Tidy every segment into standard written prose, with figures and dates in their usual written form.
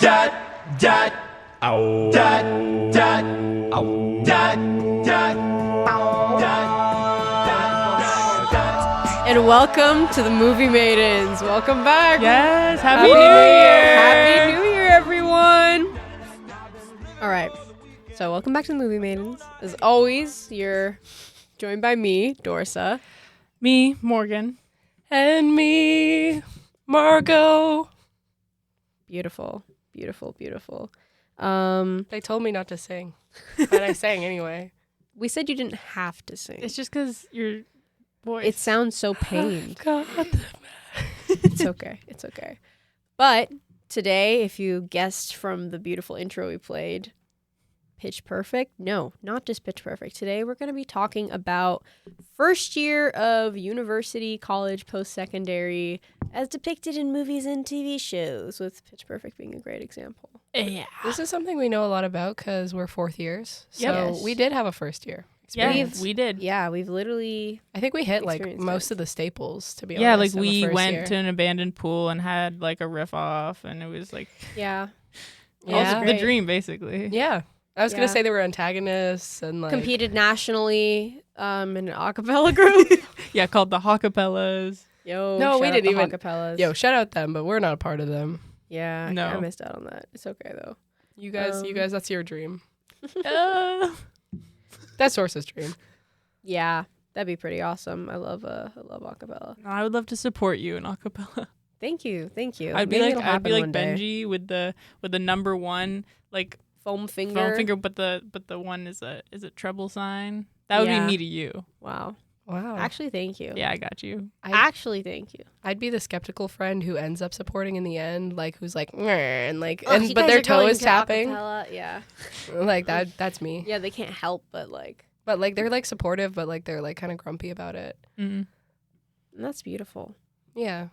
dat, dat, ow, dat, dat, ow, dat, dat, ow, dat. And welcome to the Movie Maidens. Welcome back. Yes, Happy New Year. Happy New Year, everyone. All right. So welcome back to the Movie Maidens. As always, you're joined by me, Dorsa. Me, Morgan. And me, Margot. Beautiful, beautiful, beautiful. They told me not to sing, but I sang anyway. We said you didn't have to sing. It's just because your voice. It sounds so pained. God. It's okay. It's okay. But today, if you guessed from the beautiful intro we played, Pitch Perfect. No, not just Pitch Perfect. Today, we're going to be talking about first year of university, college, post-secondary, as depicted in movies and TV shows, with Pitch Perfect being a great example. Yeah. This is something we know a lot about because we're fourth years. So Yes. we did have a first year Yeah, experience. we did. Yeah, we've literally... I think we hit like Experienced most it. of the staples, to be Yeah, honest. like of a we first went year. to an abandoned pool and had like a riff off, and it was like Yeah. Yeah. the Great. dream, basically. Yeah. I was Yeah. going to say they were antagonists and like. Competed nationally in an a cappella group. Yeah, called the Hawkapellas. Yo, No, we shout out didn't the even- Acapellas. Yo, shout out them, but we're not a part of them. Yeah, No. I missed out on that. It's okay, though. You guys, that's your dream. Uh, That's Source's dream. Yeah, that'd be pretty awesome. I love acapella. I would love to support you in acapella. Thank you. I'd be Maybe like it'll happen one day. Benji with the number one like Foam finger. phone finger, but the one is a treble sign. That would Yeah. be me to you. Wow. Wow. Actually, thank you. Yeah, I got you. Actually, thank you. I'd be the skeptical friend who ends up supporting in the end, like who's like, "Meh," and like, Oh, you but guys their are toe going is to tapping, acapella? Yeah. like that. That's me. Yeah, they can't help but like. But like they're like supportive, but like they're like kind of grumpy about it. Mm. And that's beautiful. Yeah.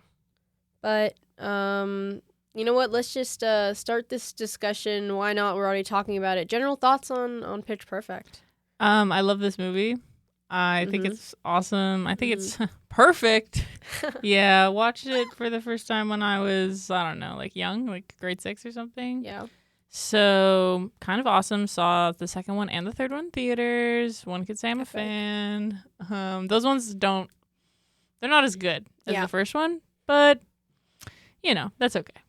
But you know what? Let's just start this discussion. Why not? We're already talking about it. General thoughts on Pitch Perfect. I love this movie. I think Mhm. it's awesome. I think it's perfect. Yeah, watched it for the first time when I was, I don't know, like young, like grade 6 or something. Yeah. So kind of awesome. Saw the second one and the third one in theaters. One could say I'm a Epic. fan. Those ones they're not as good as Yeah. the first one, but you know, that's okay.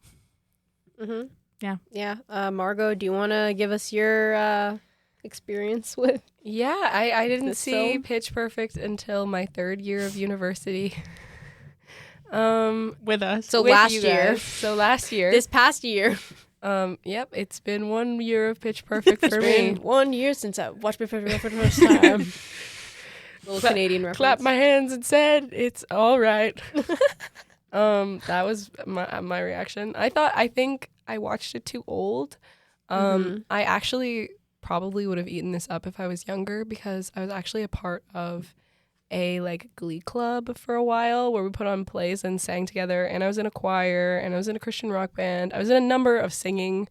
Mm-hmm. Yeah. Yeah. Margot, do you want to give us your experience with? Yeah. I didn't This see film? Pitch Perfect until my third year of university. With us. So with last you year, guys. So last year. this past year, Yep. It's been 1 year of Pitch Perfect for me. 1 year since I watched Pitch Perfect for the first time. Little Canadian reference. Clapped my hands and said, "It's all right." That was my reaction. I think I watched it too old. Mhm. I actually probably would have eaten this up if I was younger because I was actually a part of a like glee club for a while where we put on plays and sang together, and I was in a choir and I was in a Christian rock band. I was in a number of singing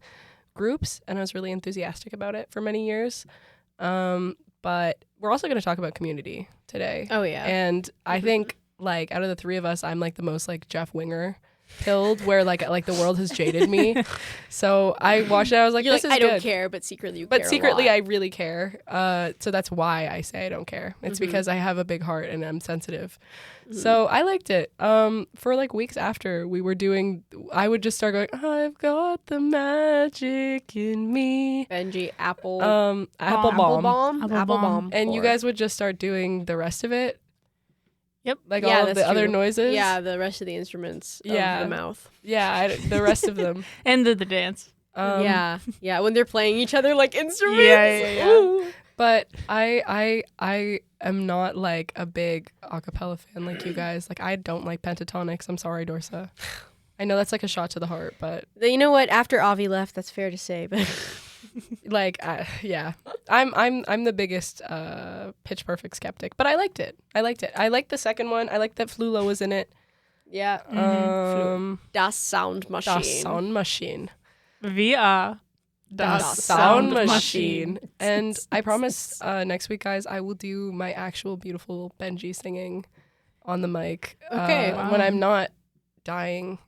groups and I was really enthusiastic about it for many years. But we're also going to talk about Community today. Oh yeah. And I think like out of the three of us, I'm like the most like Jeff Winger pilled where like the world has jaded me. So I watched it. I was like, You're this like, is I don't good. care, but secretly you But care a secretly lot. I really care. So that's why I say I don't care. It's Mhm. because I have a big heart and I'm sensitive. So I liked it. For like weeks after we were doing, I would just start going, I've got the magic in me. Benji, apple. Apple Apple bomb. bomb. Apple Apple bomb. bomb. And you for- guys would just start doing the rest of it. Yep. Like Yeah, all of that's the other true. noises. Yeah, the rest of the instruments Yeah. of the mouth. Yeah, the rest of them. And the dance. Yeah, when they're playing each other like instruments. Yeah. Ooh. But I am not like a big acapella fan like you guys. Like I don't like pentatonics. I'm sorry, Dorsa. I know that's like a shot to the heart, but You know what? After Avi left, that's fair to say, but like yeah, I'm the biggest Pitch Perfect skeptic. But I liked it. I liked the second one. I liked that Flula was in it. yeah, Das Sound Machine. Das Sound Machine. VR. Das Sound Machine. And I promise next week, guys, I will do my actual beautiful Benji singing on the mic. Okay. When I'm not dying.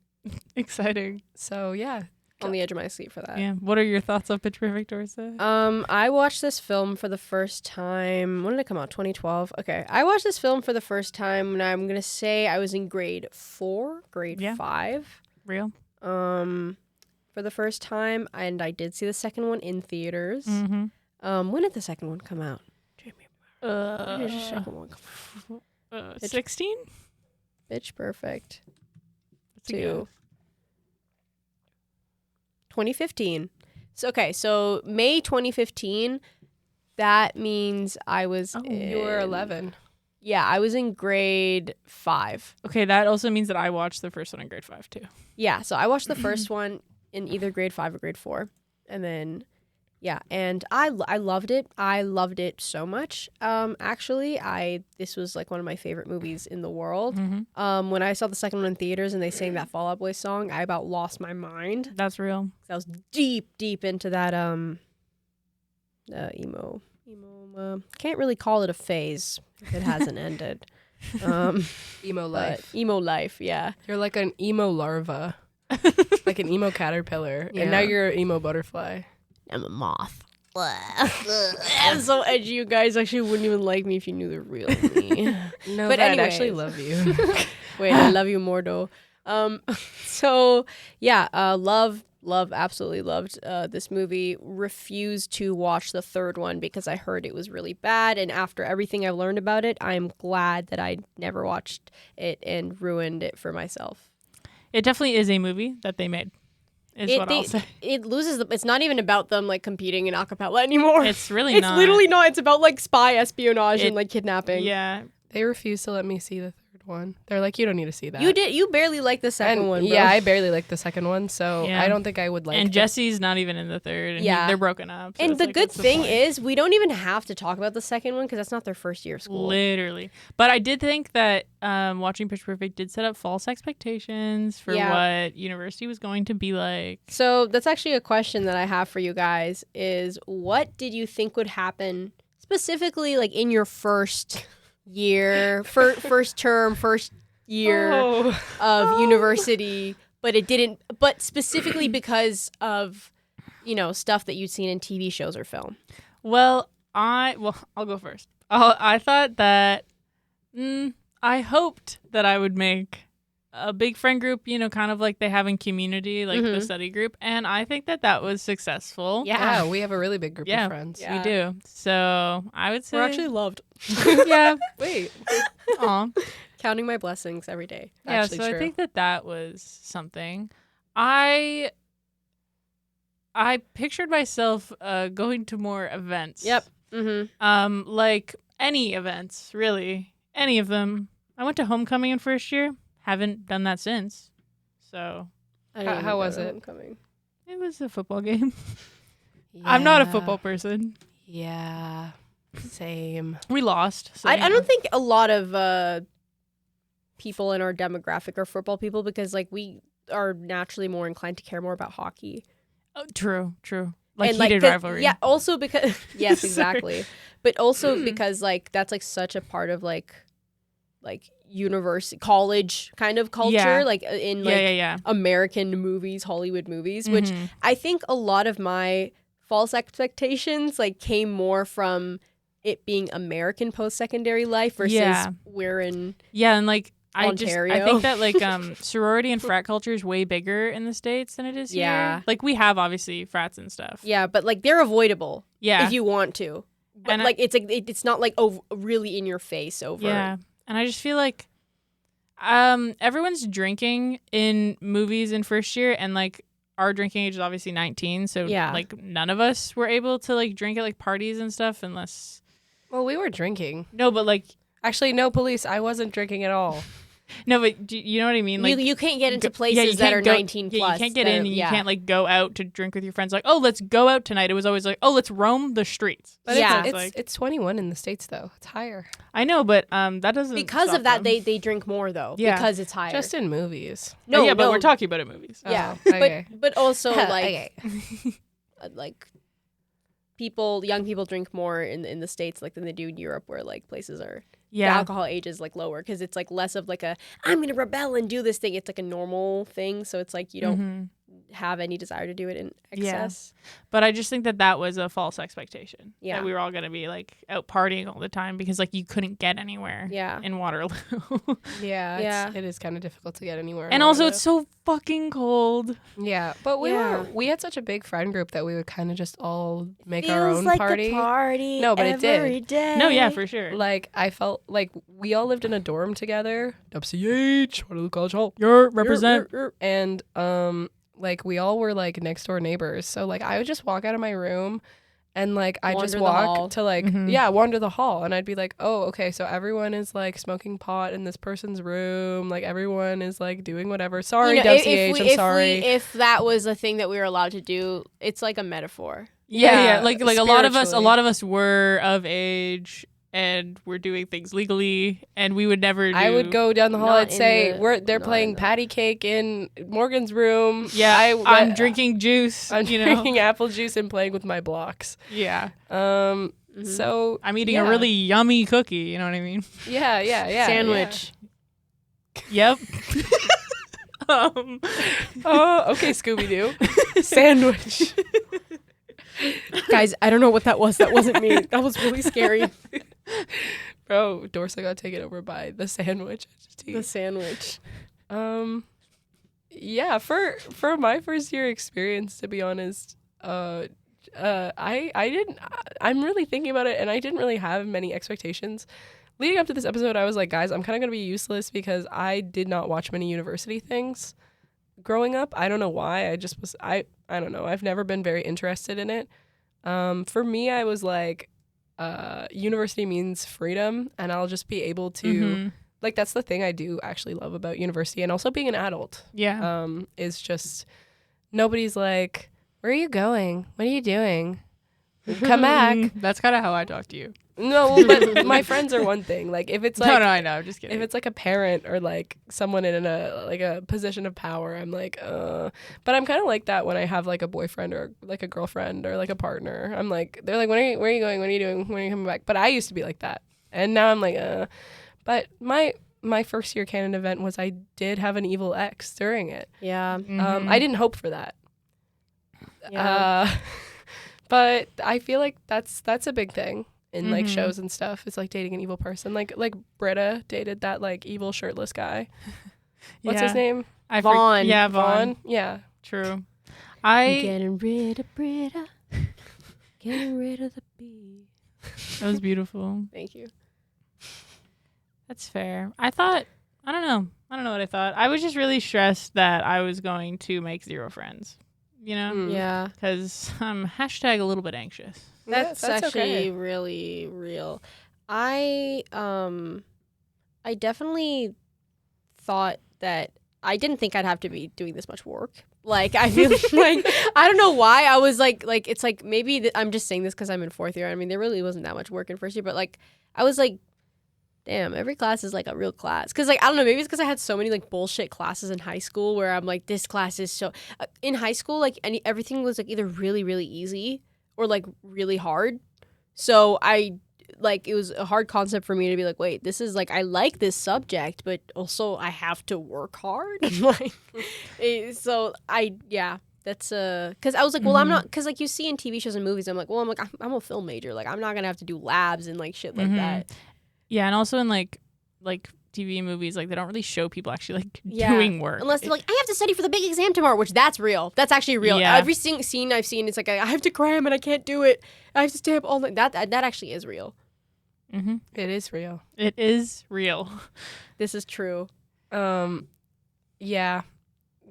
Exciting. So yeah, on the edge of my seat for that. Yeah. What are your thoughts on Pitch Perfect, Orsa? I watched this film for the first time. When did it come out? 2012. Okay. I watched this film for the first time when I'm gonna say I was in grade 5. Real? For the first time, and I did see the second one in theaters. Mm-hmm. When did the second one come out? Jamie, when did the second one come out? 16? Pitch Perfect. That's a good. 2015. So May 2015. That means I was. You were 11. Yeah, I was in grade 5. Okay, that also means that I watched the first one in grade 5 too. Yeah, so I watched the first one in either grade 5 or grade 4, and then and I loved it. I loved it so much. Actually, this was like one of my favorite movies in the world. Mm-hmm. When I saw the second one in theaters and they sang that Fall Out Boy song, I about lost my mind. That's real. I was deep into that emo. Can't really call it a phase if it hasn't ended. Emo life. Emo life, yeah. You're like an emo larva. Like an emo caterpillar. Yeah. And now you're an emo butterfly. I'm a moth. I'm so edgy. You guys actually wouldn't even like me if you knew the real me. No, But but I'd anyways. actually love you. Wait, I love you more though. Absolutely loved this movie. Refused to watch the third one because I heard it was really bad. And after everything I've learned about it, I'm glad that I never watched it and ruined it for myself. It definitely is a movie that they made. I'll say. It loses it's not even about them like competing in acapella anymore. It's really it's not. literally not. It's about like spy espionage and like kidnapping. Yeah. They refuse to let me see the third one. They're like, you don't need to see that. You barely liked the second one, bro. Yeah, I barely liked the second one, so Yeah. I don't think I would like And it. Jesse's not even in the third. And Yeah. they're broken up. So And it's the like, good what's the thing point? is we don't even have to talk about the second one because that's not their first year of school. Literally. But I did think that watching Pitch Perfect did set up false expectations for Yeah. what university was going to be like. So that's actually a question that I have for you guys is what did you think would happen specifically like in your first year, first term, first year of university, but it didn't, but specifically because of, stuff that you'd seen in TV shows or film? Well, I'll go first. I thought that I hoped that I would make a big friend group, kind of like they have in Community, like the study group. And I think that was successful. Yeah, we have a really big group of friends. Yeah. We do. So I would say We're actually loved. yeah. Wait. Aw. Counting my blessings every day. Yeah, Actually so true. I think that was something. I pictured myself going to more events. Yep. Mm-hmm. Like any events, really. Any of them. I went to homecoming in first year. Haven't done that since. So How was it? Homecoming. it was a football game. I'm not a football person. Yeah. Same. We lost. So I don't think a lot of people in our demographic are football people because like we are naturally more inclined to care more about hockey. Oh, true. Like And, heated 'cause- rivalry. Yeah, also because yes, Sorry. exactly. But also because like that's like such a part of like university college kind of culture, Yeah. like in like Yeah. American movies, Hollywood movies, which Mhm. I think a lot of my false expectations like came more from it being American post-secondary life versus Yeah. we're in Yeah, and like I Ontario. think that like sorority and frat culture is way bigger in the States than it is Yeah. here. Like we have obviously frats and stuff. yeah, but like they're avoidable Yeah. if you want to. But And like it's not like really in your face over. Yeah. And I just feel like everyone's drinking in movies in first year, and like our drinking age is obviously 19, so Yeah. like none of us were able to like drink at like parties and stuff unless Well, we were drinking. no, but like Actually, no, police. I wasn't drinking at all. no, but you know what I mean? Like you can't get into you places that can't are go- 19 yeah, plus. you can't get that in, are- and you yeah. can't like go out to drink with your friends. Like, oh, let's go out tonight. It was always like, oh, let's roam the streets. But Yeah. it's 21 in the States, though. It's higher. I know, but that doesn't Because stop of that, them. they drink more though. Yeah. Because it's higher. Just in movies. no, yeah, but no. we're talking about it movies. Yeah, Oh, okay. but also like Okay. like young people drink more in the States like than they do in Europe, where like places are the Yeah, alcohol age is like lower because it's like less of like a I'm gonna rebel and do this thing. It's like a normal thing, so it's like you don't Mhm. have any desire to do it in excess. But I just think that was a false expectation. Yeah. That we were all going to be like out partying all the time because like you couldn't get anywhere in Waterloo. Yeah. It is kind of difficult to get anywhere. And also it's so fucking cold. Yeah. But we had such a big friend group that we would kind of just all make our Feels own like party. a party. No, but it did. every day. No, yeah, for sure. Like I felt like we all lived in a dorm together. WCH, Waterloo College Hall. Represent. And like we all were like next door neighbors. So like I would just walk out of my room and like I just Wander the hall. walk to like wander the hall, and I'd be like, oh, okay, so everyone is like smoking pot in this person's room, like everyone is like doing whatever. Sorry, WCH, I'm sorry. If that was a thing that we were allowed to do, it's like a metaphor. Yeah. Like a lot of us were of age and we're doing things legally, and we would never do. I would go down the hall. I'd say they're not playing in the- patty cake in Morgan's room. Yeah, I'm drinking juice. I'm drinking apple juice and playing with my blocks. Yeah. So I'm eating a really yummy cookie. You know what I mean? Yeah. Sandwich. Yep. Oh, okay, Scooby Doo. Sandwich. Guys, I don't know what that was. That wasn't me. That was really scary. Bro, Dorsa got taken over by the sandwich. The sandwich. Yeah, for my first year experience, to be honest, I'm really thinking about it, and I didn't really have many expectations. Leading up to this episode, I was like, guys, I'm kind of going to be useless because I did not watch many university things growing up. I don't know why. I don't know. I've never been very interested in it. For me, I was like, university means freedom, and I'll just be able to like, that's the thing I do actually love about university, and also being an adult. Yeah. Is just nobody's like, where are you going? What are you doing? Come back. That's kind of how I talk to you. No, but my friends are one thing. Like if it's like no, I know. I'm just kidding. if it's like a parent or like someone in a position of power, I'm like, But I'm kind of like that when I have like a boyfriend or like a girlfriend or like a partner. I'm like, they're like, where are you going? What are you doing? When are you coming back? But I used to be like that, and now I'm like, But my first year canon event was I did have an evil ex during it. Yeah. I didn't hope for that. Yeah. But I feel like that's a big thing in like shows and stuff. It's like dating an evil person. Like Britta dated that like evil shirtless guy. What's his name? Vaughn. Vaughn. Yeah. True. Getting rid of Britta. Getting rid of the bee. That was beautiful. Thank you. That's fair. I don't know what I thought. I was just really stressed that I was going to make zero friends. You know? Yeah. Because I'm # a little bit anxious. That's actually okay. really real. I definitely thought that I didn't think I'd have to be doing this much work. Like I feel like I don't know why I was like it's like maybe I'm just saying this because I'm in fourth year. I mean, there really wasn't that much work in first year, but like I was like, damn, every class is like a real class. Because like I don't know, maybe it's because I had so many like bullshit classes in high school where I'm like, this class is so in high school like everything was like either really easy or like really hard. So I like it was a hard concept for me to be like, wait, this is like I like this subject, but also I have to work hard. Like so that's because I was like, well, I'm not, because like you see in TV shows and movies, I'm like, well, I'm a film major, like I'm not gonna have to do labs and like shit like that. Yeah, and also in like TV movies, like they don't really show people actually like doing work. Unless they're like, I have to study for the big exam tomorrow, which that's real. That's actually real. Yeah. Every scene I've seen, it's like I have to cram and I can't do it. I have to stay up all night. That actually is real. Mm-hmm. It is real. It is real. This is true. Yeah.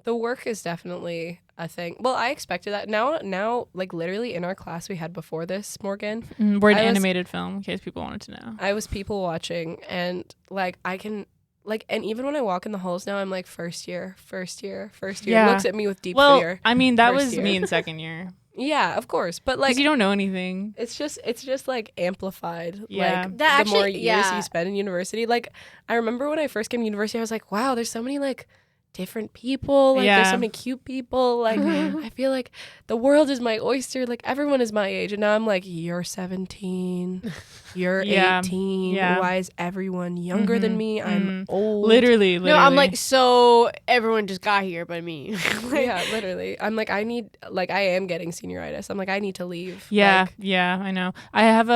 The work is definitely a thing. Well, I expected that. Now, like literally in our class we had before this, Morgan. We're an animated film, in case people wanted to know. I was people watching, and like I can like, and even when I walk in the halls now, I'm like first year. Yeah. Looks at me with deep Well, fear. I mean, that First was year. me in second year. Yeah, of course, but like Because you don't know anything. it's just like amplified. Yeah. Like That the more actually- years yeah. you spend in university. Like I remember when I first came to university, I was like, wow, there's so many like different people. Like, there's Yeah. so many cute people. Like, I feel like the world is my oyster. Like, everyone is my age. And now I'm like, you're 17. You're Yeah. 18. Yeah. Why is everyone younger than me? I'm old. Literally. No, I'm like, so everyone just got here but me. Yeah, literally. I'm like, I am getting senioritis. I'm like, I need to leave. Yeah, Like, yeah, I know. I have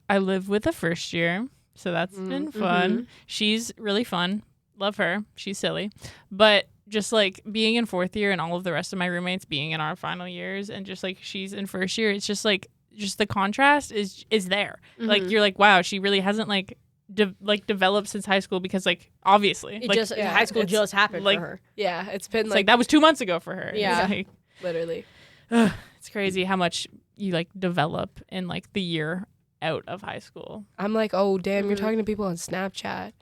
I live with a first year, so that's been fun. She's really fun. Love her. She's silly. But just like being in fourth year and all of the rest of my roommates being in our final years and just like she's in first year, it's just like the contrast is there. Like you're like, wow, she really hasn't like developed since high school because like obviously It like, just high school just happened like- for her. yeah, it's been it's like that was 2 months ago for her. Yeah. It's like, literally. it's crazy how much you like develop in like the year out of high school. I'm like, oh, damn, you're talking to people on Snapchat.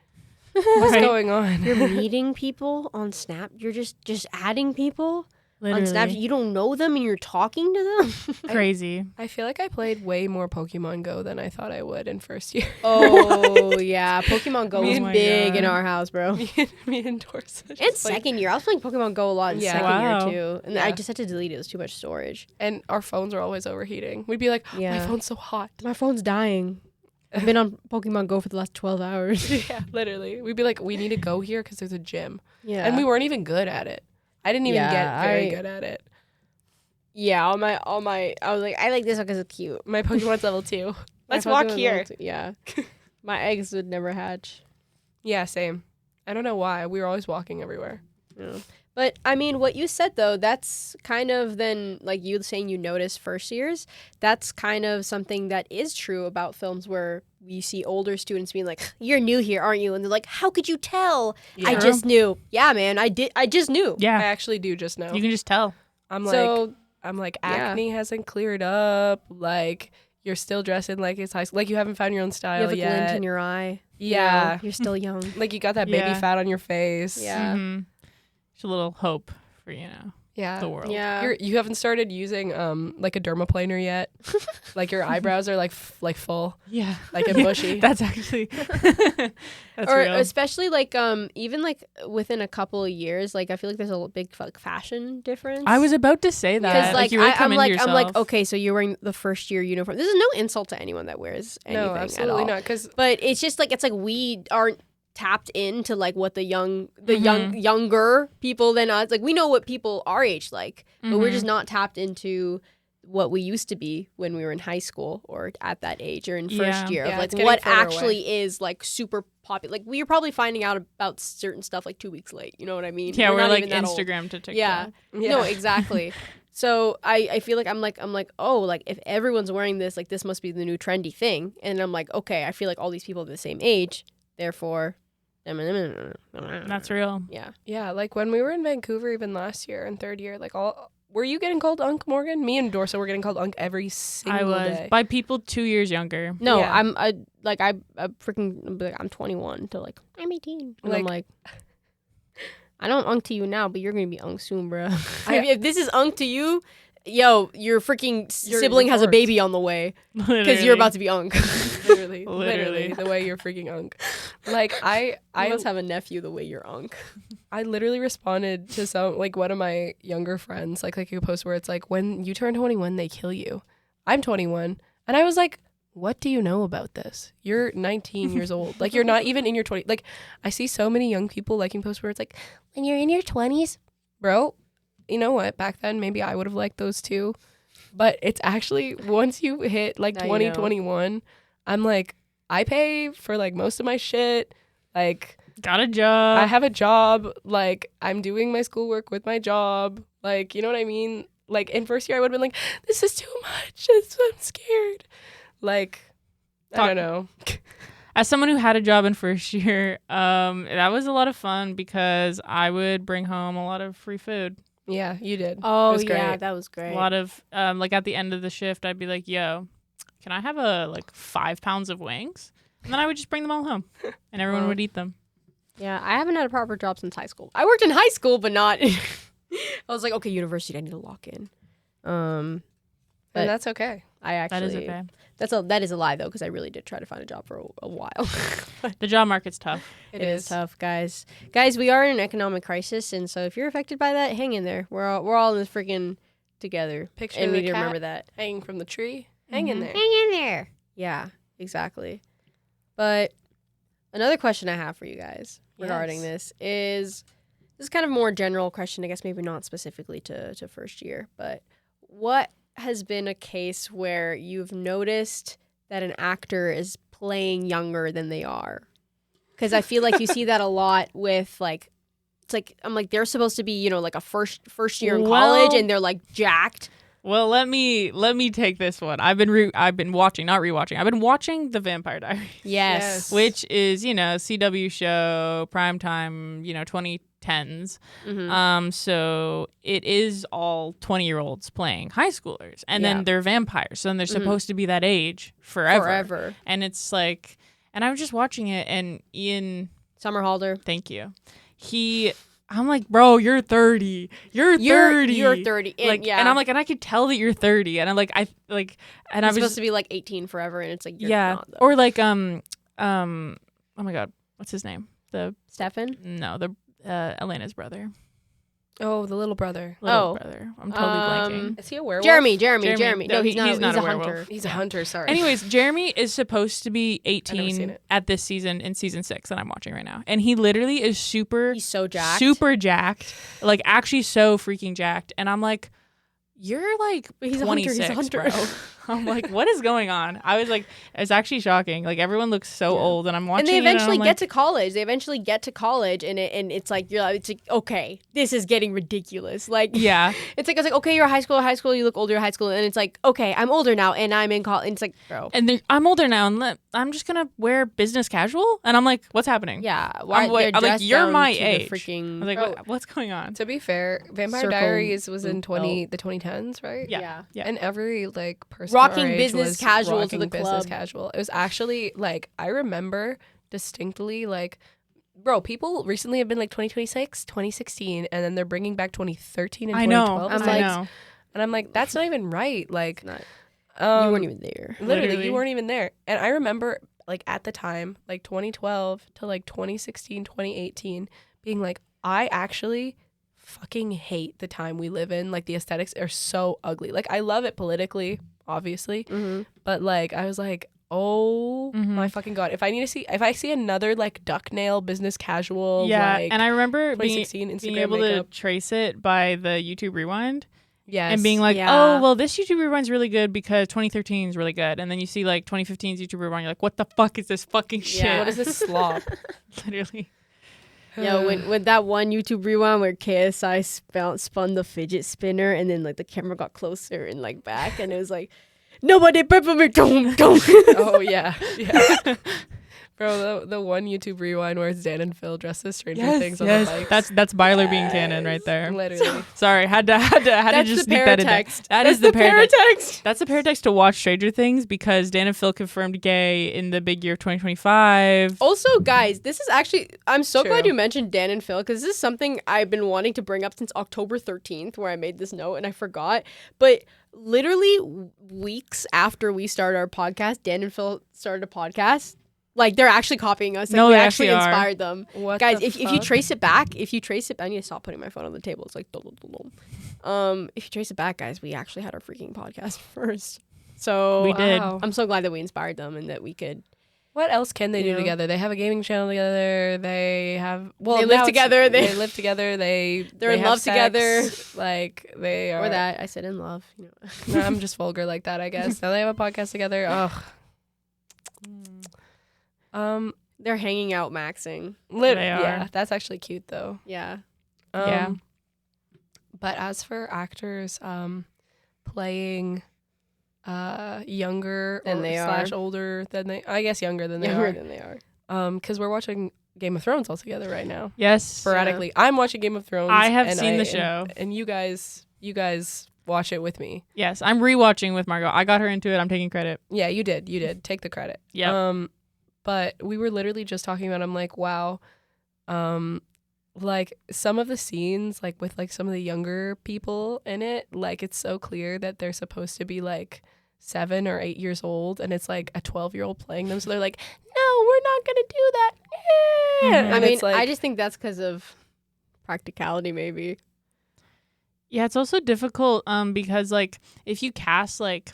What's Right? going on? You're meeting people on Snap. You're just adding people on Snapchat. You don't know them and you're talking to them. Crazy. I feel like I played way more Pokemon Go than I thought I would in first year. Oh yeah, Pokemon Go Oh was my big in God. our house, bro. Me and Dorsa. And just, like- second year, I was playing Pokemon Go a lot in Yeah. second Wow. year too, and Yeah. I just had to delete it. It was too much storage. and our phones are always overheating. We'd be like, my Yeah. phone's so hot. My phone's dying. I've been on Pokemon Go for the last 12 hours. Yeah, literally. We'd be like, we need to go here because there's a gym. Yeah, And we weren't even good at it. I didn't even Yeah, get very I- good at it. yeah. All my, I was like, I like this one because it's cute. My Pokemon's level 2. Let's My walk Pokemon here. level 2 Yeah, my eggs would never hatch. Yeah, same. I don't know why. We were always walking everywhere. Yeah. But I mean, what you said though, that's kind of then like you saying you notice first years. That's kind of something that is true about films where we see older students being like, "You're new here, aren't you?" And they're like, "How could you tell?" I Yeah. just knew. Yeah, man, I did. I just knew. I Yeah. actually do just know. You can just tell. I'm like, So yeah. acne hasn't cleared up. Like, you're still dressing like it's high school. Like, you haven't found your own you style have a glint yet. in your eye. Yeah. You know, you're still young. Like, you got that baby Yeah. fat on your face. Yeah. It's a little hope for, Yeah. the world. Yeah. You haven't started using like a dermaplaner yet. Like, your eyebrows are like full, Yeah. like and bushy. That's actually that's Or real. especially like even like within a couple of years, like I feel like there's a big like fashion difference. I was about to say that. Because like you really come I'm into like yourself. okay, so you're wearing the first year uniform. This is no insult to anyone that wears anything No, at absolutely all. not. Because But it's just like it's like we aren't tapped into like what the younger people than us. Like we know what people our age like, but we're just not tapped into what we used to be when we were in high school or at that age or in first Yeah. year Yeah, of like it's getting what further actually is like super popular. Like we are probably finding out about certain stuff like 2 weeks late. You know what I mean? Yeah, we're not like even that old. Instagram to TikTok. Yeah. yeah. No, exactly. So I feel like I'm like, oh, like if everyone's wearing this, like this must be the new trendy thing. And I'm like, okay, I feel like all these people are the same age, therefore That's real. yeah. Yeah, like when we were in Vancouver even last year in third year, like were you getting called Unc, Morgan? Me and Dorsa were getting called Unc every single I was day. by people 2 years younger. No, Yeah. I'm freaking like I'm 21 to like I'm 18. And I'm like I don't unk to you now, but you're gonna be unk soon, bro. If this is unk to you, yo, your freaking sibling has a forked. baby on the way because you're about to be unk. literally, Literally. the way you're freaking Unc. Like I must have a nephew the way you're unk. I literally responded to some like one of my younger friends, like a post where it's like, when you turn 21, they kill you. I'm 21, and I was like, what do you know about this? You're 19 years old. Like, you're not even in your 20s. Like, I see so many young people liking posts where it's like, when you're in your 20s, bro, you know what? Back then, maybe I would have liked those too. But it's actually, once you hit like Now you 20, know. 21, I'm like, I pay for like most of my shit. Like, Got a job. I have a job. Like, I'm doing my schoolwork with my job. Like, you know what I mean? Like, in first year, I would have been like, this is too much. I'm scared. Like, I don't know. As someone who had a job in first year, that was a lot of fun because I would bring home a lot of free food. Yeah, you did. Oh It was yeah, great. that was great. A lot of like at the end of the shift, I'd be like, "Yo, can I have like 5 pounds of wings?" And then I would just bring them all home, and everyone Wow. would eat them. Yeah, I haven't had a proper job since high school. I worked in high school, but not. I was like, okay, university, I need to lock in. But And that's okay. I actually That is okay. that is a lie though, because I really did try to find a job for a while. The job market's tough. It is is. tough, guys. Guys, we are in an economic crisis, and so if you're affected by that, hang in there. We're all in this freaking together. Picture and we the need to cat remember that. hanging from the tree. Hang in there. Hang in there. Yeah, exactly. But another question I have for you guys regarding this is kind of a more general question, I guess maybe not specifically to first year, but what has been a case where you've noticed that an actor is playing younger than they are? Because I feel like you see that a lot with like, it's like, I'm like, they're supposed to be, you know, like a first year in college and they're like jacked. Well, let me take this one. I've been watching, not rewatching. I've been watching The Vampire Diaries. Yes. Which is, you know, CW show, primetime, you know, 2010s. So it is all 20-year-olds playing high schoolers. And then they're vampires. So then they're supposed to be that age forever. And it's like, and I was just watching it, and Ian Somerhalder. Thank you. I'm like, bro, you're 30. You're 30. You're 30. And, like, and I'm like, and I could tell that you're 30. And I'm like, and He's I was supposed to be like 18 forever, and it's like, you're not, though. Or like, oh my God, what's his name? Stefan? No, Elena's brother. Oh, the little brother. Little brother. I'm totally blanking. Is he a werewolf? Jeremy. No, he's not. He's not a a werewolf. hunter. He's a hunter, sorry. Anyways, Jeremy is supposed to be I've never seen 18 it. at this season, in season 6 that I'm watching right now. And he literally is He's so jacked. super jacked, like actually so freaking jacked. And I'm like, you're like But he's 26, a hunter. bro. I'm like, what is going on? I was like, it's actually shocking. Like everyone looks so old, and I'm watching. And they eventually and I'm get like, to college. and it's like it's like, okay, this is getting ridiculous. Like yeah. it's like okay, you're high school, you look older, you're high school, and it's like, okay, I'm older now and I'm in college. And it's like, bro. And then I'm older now, and I'm just gonna wear business casual. And I'm like, what's happening? Yeah, I'm like, dressed you're down my to the age. freaking I was like, Oh. what's going on? To be fair, Vampire Circle Diaries was in belt. the 2010s, right? Yeah. And every like person Rocking our age business was casual to rocking the business club. casual. It was actually like I remember distinctly like, bro, people recently have been like 2026, 2016, and then they're bringing back 2013 and I know. 2012. I know. And I'm like, that's not even right. Like, Not- you you weren't even there. literally, you weren't even there. And I remember like at the time, like 2012 to like 2016, 2018, being like, I actually fucking hate the time we live in. Like the aesthetics are so ugly. Like I love it politically, obviously, but like I was like, oh my fucking God, if I see another like duck nail business casual, like, and I remember being 2016 Instagram able makeup. to trace it by the YouTube Rewind. Yes. And being like, Yeah. oh, well, this YouTube Rewind's really good because 2013 is really good. And then you see like 2015's YouTube Rewind, you're like, what the fuck is this fucking shit? Yeah. What is this slop? Literally. Yeah, when that one YouTube rewind where KSI spun the fidget spinner and then like the camera got closer and like back and it was like, nobody pepper me, don't. Oh yeah. Bro, the one YouTube rewind where it's Dan and Phil dressed as Stranger Things on the bikes. That's Byler being canon right there. Literally. Sorry, had to That's just the sneak that in there. paratext. That is the paratext. That's the paratext to watch Stranger Things because Dan and Phil confirmed gay in the big year of 2025. Also, guys, this is actually, I'm so True. glad you mentioned Dan and Phil because this is something I've been wanting to bring up since October 13th where I made this note and I forgot. But literally weeks after we started our podcast, Dan and Phil started a podcast. Like, they're actually copying us. Like, No, we they actually actually are. inspired them. What Guys, the if you fuck? trace it back, I need to stop putting my phone on the table. It's like, dum, dum, dum, dum. If you trace it back, guys, we actually had our freaking podcast first. So We did. Wow. I'm so glad that we inspired them and that we could. What else can they You do know? together? They have a gaming channel together. They have They live now it's- together. They live together. They're in love together. Like they are. Or that. I said in love. You know. No, I'm just vulgar like that, I guess. Now they have a podcast together. Ugh. They're hanging out maxing. They are. Yeah, that's actually cute though. Yeah. Yeah. But as for actors, playing younger Than or they slash are. older than they, I guess younger than they Younger are. than they are. Because we're watching Game of Thrones all together right now. Yes. Sporadically, I'm watching Game of Thrones. I have and seen the show. and you guys watch it with me. Yes. I'm rewatching with Margot. I got her into it. I'm taking credit. Yeah, you did. Take the credit. Yeah. But we were literally just talking about. I'm like, wow. like some of the scenes, like with like some of the younger people in it, like it's so clear that they're supposed to be like 7 or 8 years old, and it's like a 12-year-old playing them. So they're like, no, we're not gonna do that. Mhm. I mean, it's like, I just think that's because of practicality, maybe. Yeah, it's also difficult because like if you cast like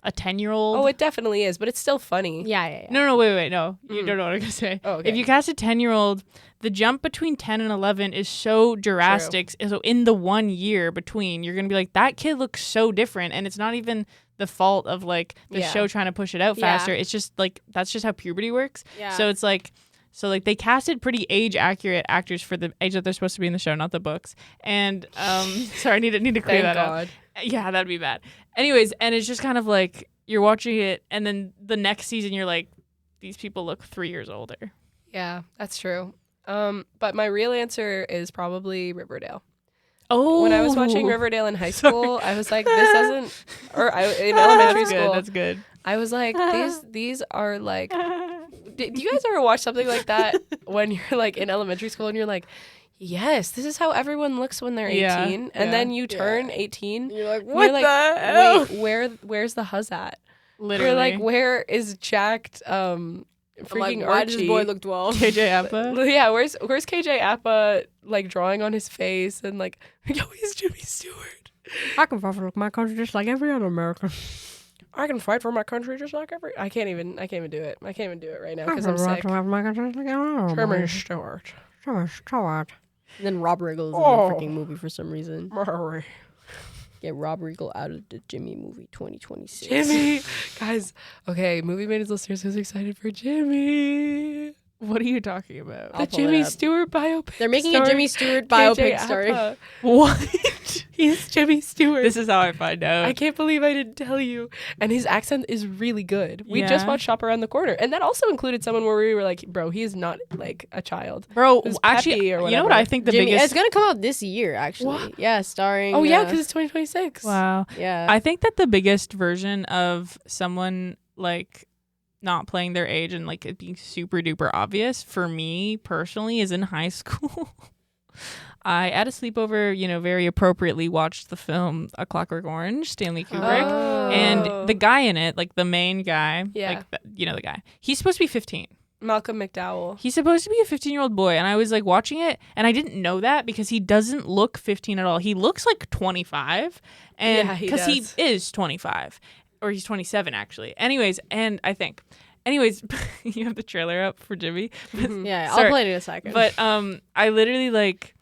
a 10-year-old. oh, it definitely is, but it's still funny. Yeah. No, wait, no. You Mm. don't know what I'm going to say. Oh, okay. If you cast a 10-year-old, the jump between 10 and 11 is so drastic. So in the 1 year between, you're going to be like, that kid looks so different. And it's not even the fault of like the Yeah. show trying to push it out Yeah. faster. It's just like, that's just how puberty works. Yeah. So it's like, they casted pretty age accurate actors for the age that they're supposed to be in the show, not the books. And sorry, I need to clear Thank that up. God. Yeah, that'd be bad. Anyways, and it's just kind of like you're watching it, and then the next season you're like, these people look 3 years older. Yeah, that's true. But my real answer is probably Riverdale. Oh, When I was watching Riverdale in high school, I was like, this doesn't, in elementary school, That's good. I was like, these are like, do you guys ever watch something like that when you're like in elementary school and you're like, yes, this is how everyone looks when they're 18, Yeah, and yeah. then you turn 18, You're like, and what you're like, the hell? wait, where's the huzz at? Literally. You're like, where is jacked freaking I'm like, why Archie? does this boy look 12? KJ Appa. Yeah, where's KJ Appa like drawing on his face and like, yo, he's Jimmy Stewart. I can fight for my country just like every other American. I can fight for my country just like every. I can't even do it. I can't even do it right now because I'm sick. Jimmy Stewart. And then Rob Riggle is in the Oh. freaking movie for some reason. Get Rob Riggle out of the Jimmy movie 2026. Jimmy, guys. Okay, Movie Maidens listeners, who's excited for Jimmy? What are you talking about? I'll The pull it Jimmy up. Stewart biopic. They're making a starring Jimmy Stewart KJ biopic starring. Appa. What? He's Jimmy Stewart. This is how I find out. I can't believe I didn't tell you. And his accent is really good. We just Yeah. watched Shop Around the Corner, and that also included someone where we were like, "Bro, he is not like a child." Bro, Who's actually, Peppy or you know what whatever. I think the Jimmy, biggest... it's gonna come out this year, actually. What? Yeah, starring. Oh yeah, because it's 2026. Wow. yeah. I think that the biggest version of someone like not playing their age and like it being super duper obvious for me personally is in high school. I at a sleepover, very appropriately watched the film A Clockwork Orange, Stanley Kubrick, Oh. and the guy in it, like the main guy, Yeah. like the guy, he's supposed to be 15. Malcolm McDowell. He's supposed to be a 15-year-old boy, and I was like watching it, and I didn't know that because he doesn't look 15 at all. He looks like 25, and Yeah, he because he does. is 25, or he's 27 actually. Anyways, you have the trailer up for Jimmy, Yeah, Sorry. I'll play it in a second. but I literally like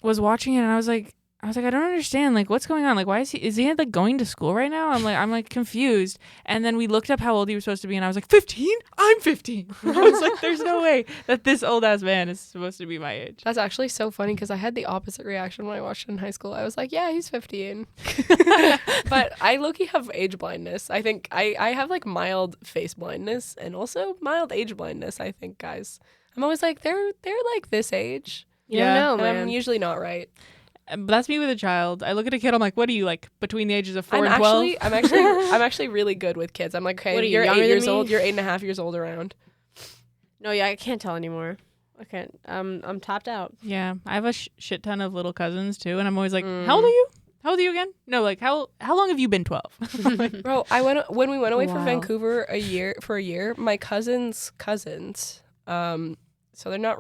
was watching it, and I was like, I don't understand, like, what's going on? Like, why is he like going to school right now? I'm like confused. And then we looked up how old he was supposed to be, and I was like, 15? I'm 15. I was like, there's no way that this old ass man is supposed to be my age. That's actually so funny because I had the opposite reaction when I watched it in high school. I was like, yeah, he's 15. But I low-key have age blindness. I think I have like mild face blindness and also mild age blindness, I think, guys. I'm always like, they're like this age. you don't know, And man. I'm usually not right. But that's me with a child. I look at a kid, I'm like, what are you, like, between the ages of 4 and 12? I'm actually really good with kids. I'm like, okay, What are you, you're younger 8 than years me? old. You're 8.5 years old around. No, yeah, I can't tell anymore. I can't. I'm topped out. Yeah, I have a shit ton of little cousins, too, and I'm always like, how old are you? How old are you again? No, like, how long have you been 12? Bro, when we went away from Wow. Vancouver for a year, my cousins, so they're not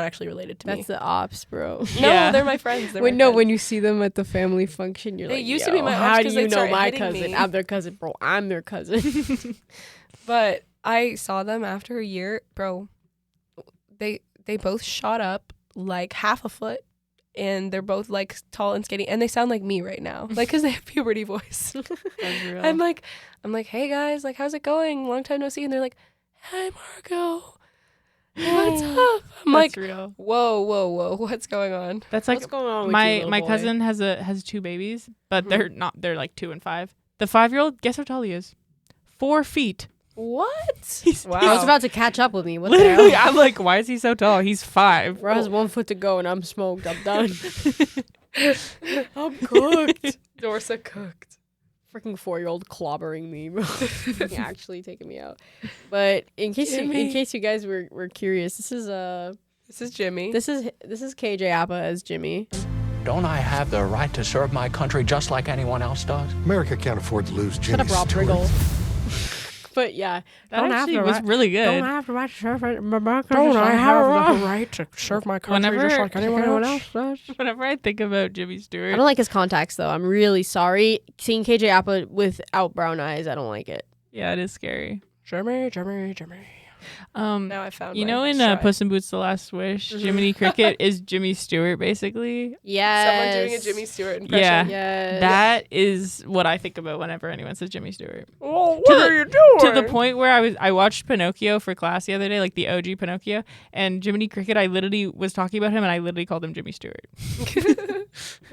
actually related to me. That's the ops, bro. No, Yeah. they're my friends. They're When my no, friends. when you see them at the family function, you're They like, used to be "Yo, my ops how do 'cause you they'd know start my hitting cousin? me." I'm their cousin, bro. I'm their cousin. But I saw them after a year, bro. They both shot up like half a foot, and they're both like tall and skinny, and they sound like me right now, like because they have puberty voice. That's real. I'm like, hey guys, like how's it going? Long time no see, and they're like, hi Margot, what's up? I'm like, That's real. whoa, what's going on? That's like What's going on with you, my little my boy? cousin has 2 babies, but they're like 2 and 5. The 5-year-old, guess how tall he is? 4 feet. What? I was about to catch up with me. What Literally, the hell? I'm like, why is he so tall? He's 5. Bro has 1 foot to go, and I'm smoked. I'm done. I'm cooked. Dorsa cooked. Freaking 4-year-old clobbering me, bro. Freaking actually taking me out. But in case Jimmy. you guys were curious, this is This is Jimmy. This is KJ Appa as Jimmy. Don't I have the right to serve my country just like anyone else does? America can't afford to lose Shut Jimmy up, Rob Stewart. Riggle. But yeah, That actually was really good. Don't I have the right to serve America? Don't I have the right to serve my country Whenever- just like anyone else? does? Whenever I think about Jimmy Stewart, I don't like his contacts though. I'm really sorry. Seeing KJ Appa without brown eyes, I don't like it. yeah, it is scary. Jimmy. Now I found You my know, in stride. Puss in Boots: The Last Wish, Jiminy Cricket is Jimmy Stewart, basically. Yes. Someone doing a Jimmy Stewart impression. Yeah. Yes. That is what I think about whenever anyone says Jimmy Stewart. Well, what are you doing? To the point where I watched Pinocchio for class the other day, like the OG Pinocchio, and Jiminy Cricket, I literally was talking about him, and I literally called him Jimmy Stewart.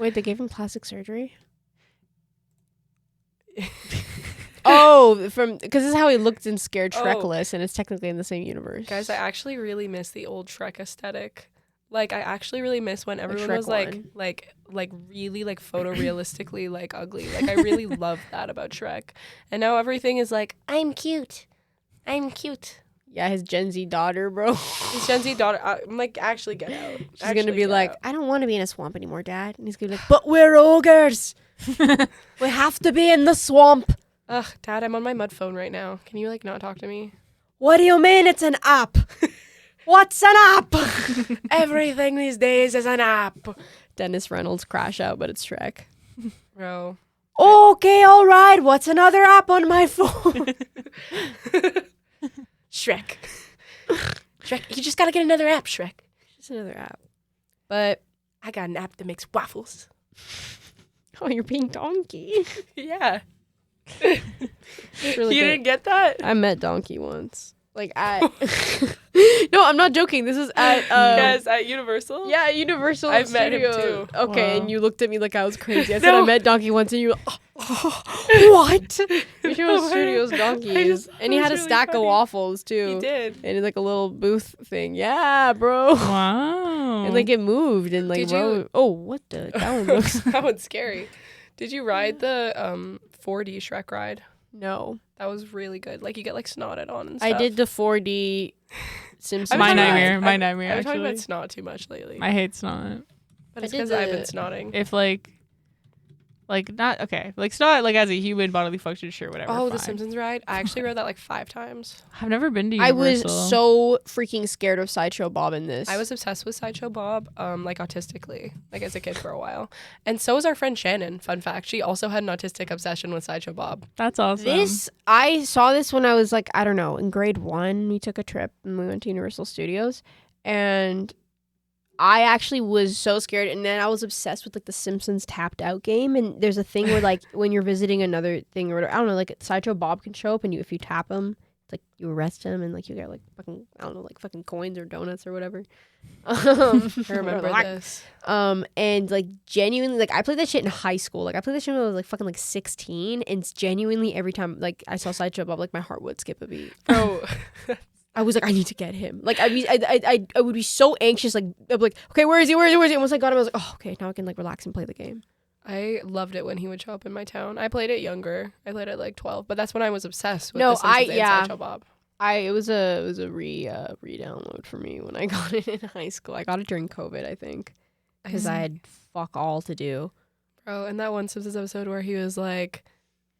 Wait, they gave him plastic surgery? Oh, because this is how he looked in Scared Oh. Shrekless, and it's technically in the same universe. Guys, I actually really miss the old Shrek aesthetic. Like, I actually really miss when everyone Shrek was one. like really like photorealistically like ugly. Like, I really love that about Shrek. And now everything is like, I'm cute. Yeah, his Gen Z daughter, bro. His Gen Z daughter, I'm like, actually get out. She's gonna Actually be get like, out. I don't want to be in a swamp anymore, Dad. And he's gonna be like, but we're ogres. We have to be in the swamp. Ugh, Dad, I'm on my mud phone right now. Can you like not talk to me? What do you mean it's an app? What's an app? Everything these days is an app. Dennis Reynolds crash out, but it's Shrek. Bro. Okay, all right. What's another app on my phone? Shrek. Shrek, you just gotta get another app, Shrek. Just another app. But I got an app that makes waffles. oh, you're being donkey. Yeah. It's really You good. didn't get that? I met Donkey once. Like at No, I'm not joking. This is at Yes, at Universal? yeah, Universal I've met him Studios. too. Okay, Wow. and you looked at me like I was crazy. I said I No. met Donkey once, and you what? Universal No, Studios I donkeys, just- and he it had a was really stack of funny. waffles too. He did. And it's like a little booth thing. Yeah, bro. Wow. And like it moved and like Did you- rode. Oh, what the? That one looks. That one's scary. Did you ride the 4D Shrek ride? No, That was really good. Like, you get like snotted on and I stuff. did the 4D Simpsons. I've My been talking nightmare. about- My I've- nightmare, I've been talking about actually. snot too much lately. I hate snot. But I it's did because I've been the- snotting. If like not okay, like snot like as a human bodily function, sure, whatever. Oh, the fine. Simpsons ride? I actually rode that like 5 times. I've never been to I Universal. was so freaking scared of Sideshow Bob in this. I was obsessed with Sideshow Bob, like autistically, like as a kid for a while. And so was our friend Shannon. Fun fact, she also had an autistic obsession with Sideshow Bob. That's awesome. This I saw this when I was like, I don't know, in grade 1. We took a trip and we went to Universal Studios, and I actually was so scared. And then I was obsessed with like the Simpsons Tapped Out game. And there's a thing where like when you're visiting another thing or whatever, I don't know, like Sideshow Bob can show up, and if you tap him, it's like you arrest him, and like you get like fucking, I don't know, like fucking coins or donuts or whatever. I remember this. And like genuinely, like I played that shit in high school. Like I played that shit when I was like fucking like 16, and it's genuinely every time like I saw Sideshow Bob, like my heart would skip a beat. Bro, I was like, I need to get him. Like I would be so anxious. Like I'd be like, okay, where is he? Where is he? Where is he? And once I got him, I was like, oh, okay, now I can like relax and play the game. I loved it when he would show up in my town. I played it younger. I played it like 12, but that's when I was obsessed with No, the Simpsons and yeah. Sideshow Bob. It was a re-download for me when I got it in high school. I got it during COVID, I think, because I had fuck all to do. Bro, and that one Simpsons episode where he was like,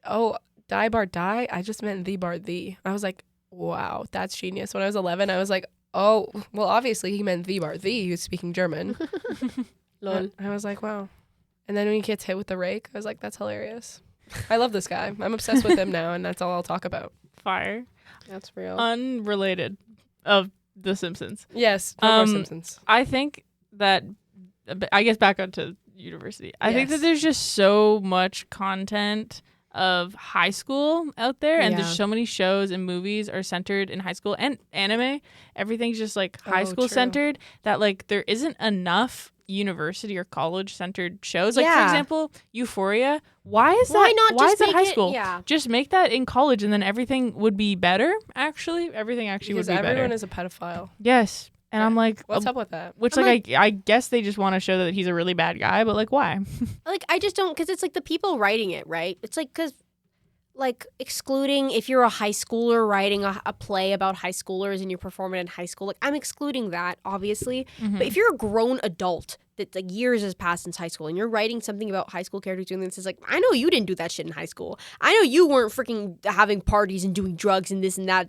oh, die Bart die? I just meant thee Bart thee. I was like, wow, that's genius. When I was 11, I was like, oh, well, obviously he meant thee Bart thee. He was speaking German. Lol. I was like, wow. And then when he gets hit with the rake, I was like, that's hilarious. I love this guy. I'm obsessed with him now, and that's all I'll talk about. Fire. That's real. Unrelated of The Simpsons. Yes, no more Um, Simpsons. I think that I guess back onto university. I think that Yes. there's just so much content of high school out there, and Yeah. there's so many shows and movies are centered in high school, and anime. Everything's just like high Oh, school true. centered, that like there isn't enough university or college centered shows. Like for Yeah. example, Euphoria. Why is Why that? not Why just is that make high it- school? yeah. Just make that in college, and then everything would be better. Actually, everything actually Because would be everyone better. is a pedophile. Yes, and I'm like, What's up with that? which I'm like I guess they just want to show that he's a really bad guy, but like why? Like I just don't, because it's like the people writing it, right? It's like because like excluding if you're a high schooler writing a play about high schoolers and you're performing in high school. Like I'm excluding that, obviously. Mm-hmm. But if you're a grown adult that like years has passed since high school and you're writing something about high school characters doing this, is like, I know you didn't do that shit in high school. I know you weren't freaking having parties and doing drugs and this and that.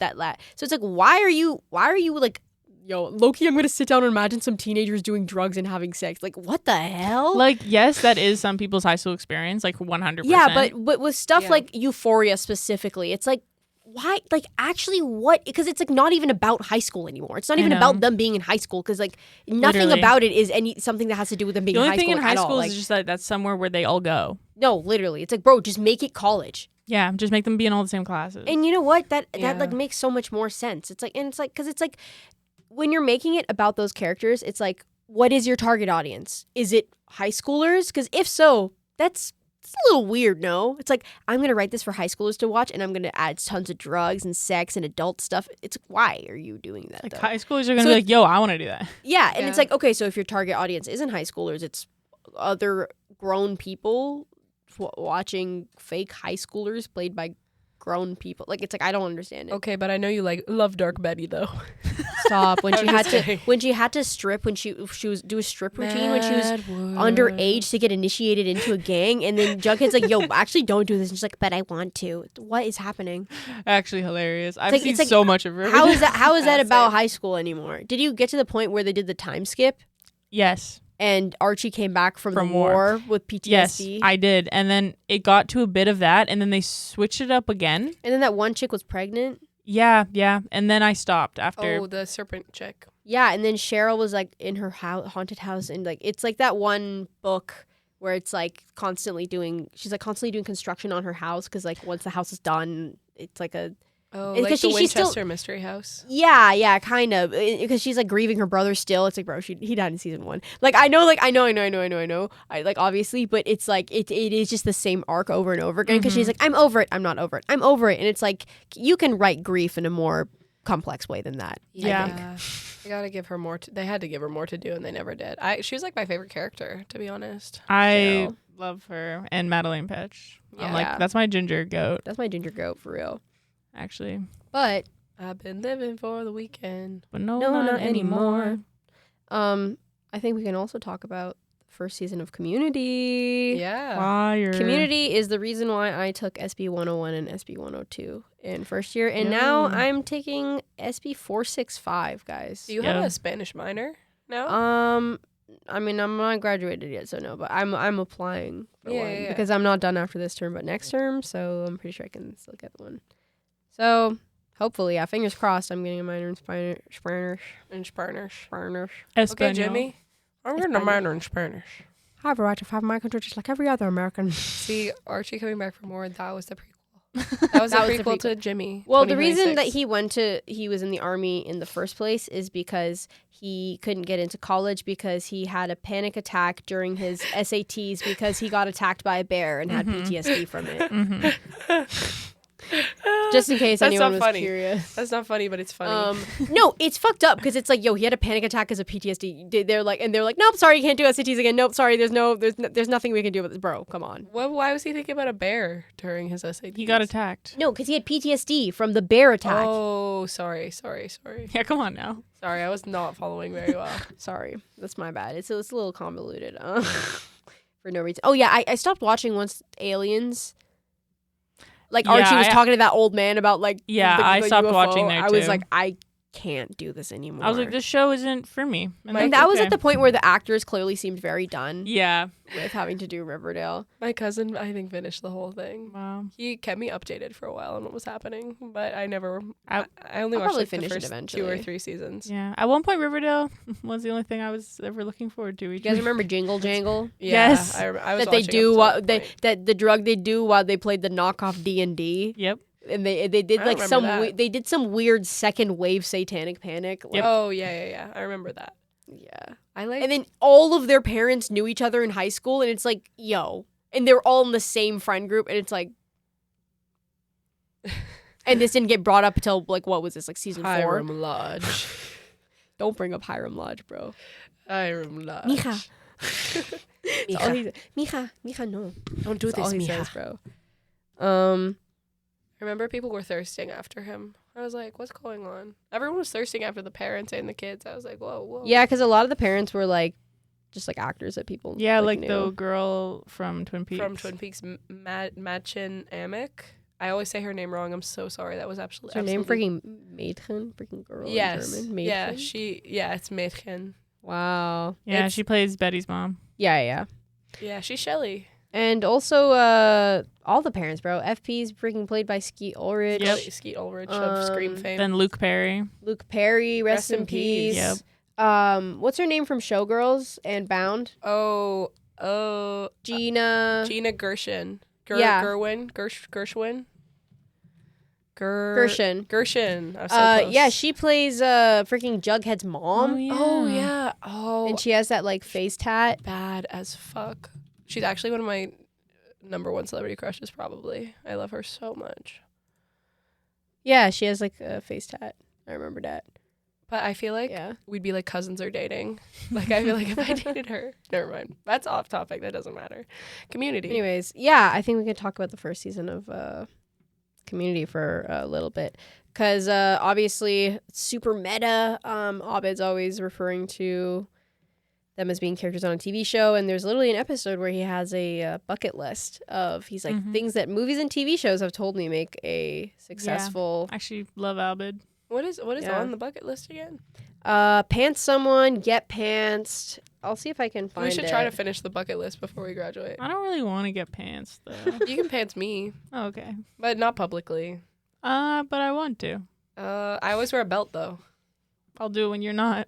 So it's like, why are you like, yo, Loki, I'm gonna sit down and imagine some teenagers doing drugs and having sex. Like, what the hell? Like, yes, that is some people's high school experience, like 100%. Yeah, but with stuff like Euphoria specifically, it's like, why? Like, actually, what? Because it's like not even about high school anymore. It's not even about them being in high school. Because like nothing Literally. about it is something that has to do with them being the in only high thing school in high at all. school Like, is just that that's somewhere where they all go. no, literally, it's like, bro, just make it college. Yeah, just make them be in all the same classes. And you know what? That like makes so much more sense. It's like, and it's like, because it's like when you're making it about those characters, it's like, what is your target audience? Is it high schoolers? Because if so, it's a little weird, no? It's like, I'm going to write this for high schoolers to watch, and I'm going to add tons of drugs and sex and adult stuff. It's why are you doing that, like though? high schoolers are going to be like, yo, I want to do that. Yeah, and it's like, okay, so if your target audience isn't high schoolers, it's other grown people watching fake high schoolers played by grown people. Like, it's like, I don't understand it. Okay, but I know you love Dark Betty though. Stop. When I'm she had just to saying. when she had to strip, when she was do a strip routine when she was underage to get initiated into a gang, and then Jughead's like, yo, actually don't do this, and she's like, but I want to. What is happening? Actually hilarious. I've like- seen it's like, so much of Riverdale. How is that about Same. high school anymore? Did you get to the point where they did the time skip Yes. and Archie came back from the war. war with PTSD? Yes, I did. And then it got to a bit of that, and then they switched it up again. And then that one chick was pregnant. Yeah. And then I stopped after. Oh, the serpent chick. Yeah, and then Cheryl was like in her haunted house, and like it's like that one book where it's like she's constantly doing construction on her house because like once the house is done, it's like a Oh, Because like the she's Winchester still- Mystery House. yeah, kind of because she's like grieving her brother still. It's like, bro, he died in season 1. Like I know, I like obviously, but it's like it is just the same arc over and over again because she's like, I'm over it, I'm not over it, I'm over it, and it's like you can write grief in a more complex way than that. Yeah. They gotta give her more. They had to give her more to do, and they never did. She was like my favorite character, to be honest. I love her and Madeleine Petch. I'm Yeah. like, that's my ginger goat, That's my ginger goat for real. actually. But I've been living for the weekend. But no, no, not anymore. I think we can also talk about the first season of Community. Yeah. Fire. Community is the reason why I took SB 101 and SB 102 in first year, and now I'm taking SB 465, guys. Do you have a Spanish minor now? I mean, I'm not graduated yet, so no, but I'm applying for one Yeah. because I'm not done after this term, but next term, so I'm pretty sure I can still get one. So hopefully, yeah, fingers crossed, I'm getting a minor in Spanish. In Spanish. Okay, Espanol. Jimmy. I'm getting a minor in Spanish. I have a right to have my country just like every other American. See, Archie coming back for more. That was the prequel. That was the prequel to Jimmy. Well, the reason that 2026. he was in the army in the first place is because he couldn't get into college because he had a panic attack during his SATs because he got attacked by a bear and had PTSD from it. Just in case That's anyone not was funny. curious. That's not funny, but it's funny. No, it's fucked up because it's like, yo, he had a panic attack because of PTSD. They're like, nope, sorry, you can't do SATs again. Nope, sorry, there's nothing we can do with this, bro. Come on. Why was he thinking about a bear during his SAT? He got attacked. No, because he had PTSD from the bear attack. Oh, sorry. Yeah, come on now. Sorry, I was not following very well. Sorry, that's my bad. It's a little convoluted for no reason. Oh yeah, I stopped watching once Aliens. Like Yeah, Archie was talking to that old man about like I the stopped UFO. watching there I was too. like, I can't do this anymore. I was like, this show isn't for me. and that was at the point where the actors clearly seemed very done Yeah. with having to do Riverdale. My cousin, I think, finished the whole thing. Wow. He kept me updated for a while on what was happening, but I never. I- I only I'll watched probably like, the finish it first 2 or eventually. 3 seasons. Yeah. At one point, Riverdale was the only thing I was ever looking forward to. You guys remember Jingle Jangle? Yeah, Yes. I was That they watching do up while to that they point. that the drug they do while they played the knockoff D&D. Yep. And they did I like remember some that. they did some weird second wave satanic panic. Like, Oh yeah. I remember that. yeah. I like. And then all of their parents knew each other in high school, and it's like, yo, and they're all in the same friend group, and it's like, and this didn't get brought up until like what was this, like season 4? Hiram Lodge. Don't bring up Hiram Lodge, bro. Hiram Lodge. Mija. That's all he- Mija, no. Don't do That's all this, he mija. says, bro. I remember people were thirsting after him. I was like, what's going on? Everyone was thirsting after the parents and the kids. I was like, whoa. Yeah, because a lot of the parents were like, just like actors that people like knew. the girl from Twin Peaks. From Twin Peaks, Machin Amick. I always say her name wrong. I'm so sorry. That was absolutely. Her name freaking Mädchen, freaking girl. Yes. In German. Yeah, Mädchen? it's Mädchen. Wow. Yeah, she plays Betty's mom. Yeah. Yeah, she's Shelley. And also, all the parents, bro. FP's freaking played by Skeet Ulrich. Yep. Skeet Ulrich of Scream fame. Then Luke Perry. Luke Perry, rest in peace. Yep. What's her name from Showgirls and Bound? Oh, Gina Gershon. Yeah. Gershwin. Gershon. Gershon. I was so close. Yeah, she plays freaking Jughead's mom. Oh yeah. Oh. And she has that like face tat. Bad as fuck. She's actually one of my number one celebrity crushes, probably. I love her so much. Yeah, she has like a face tat. I remember that. But I feel like we'd be like cousins or dating. Like, I feel like if I dated her. Never mind. That's off topic. That doesn't matter. Community. Anyways, yeah, I think we could talk about the first season of Community for a little bit. Because obviously, super meta. Abed's always referring to them as being characters on a TV show. And there's literally an episode where he has a bucket list of, he's like, things that movies and TV shows have told me make a successful. Yeah. Actually, love Abed. What is on the bucket list again? Pants someone, get pantsed. I'll see if I can find it. We should try to finish the bucket list before we graduate. I don't really want to get pants, though. You can pants me. Oh, okay. But not publicly. But I want to. I always wear a belt, though. I'll do it when you're not.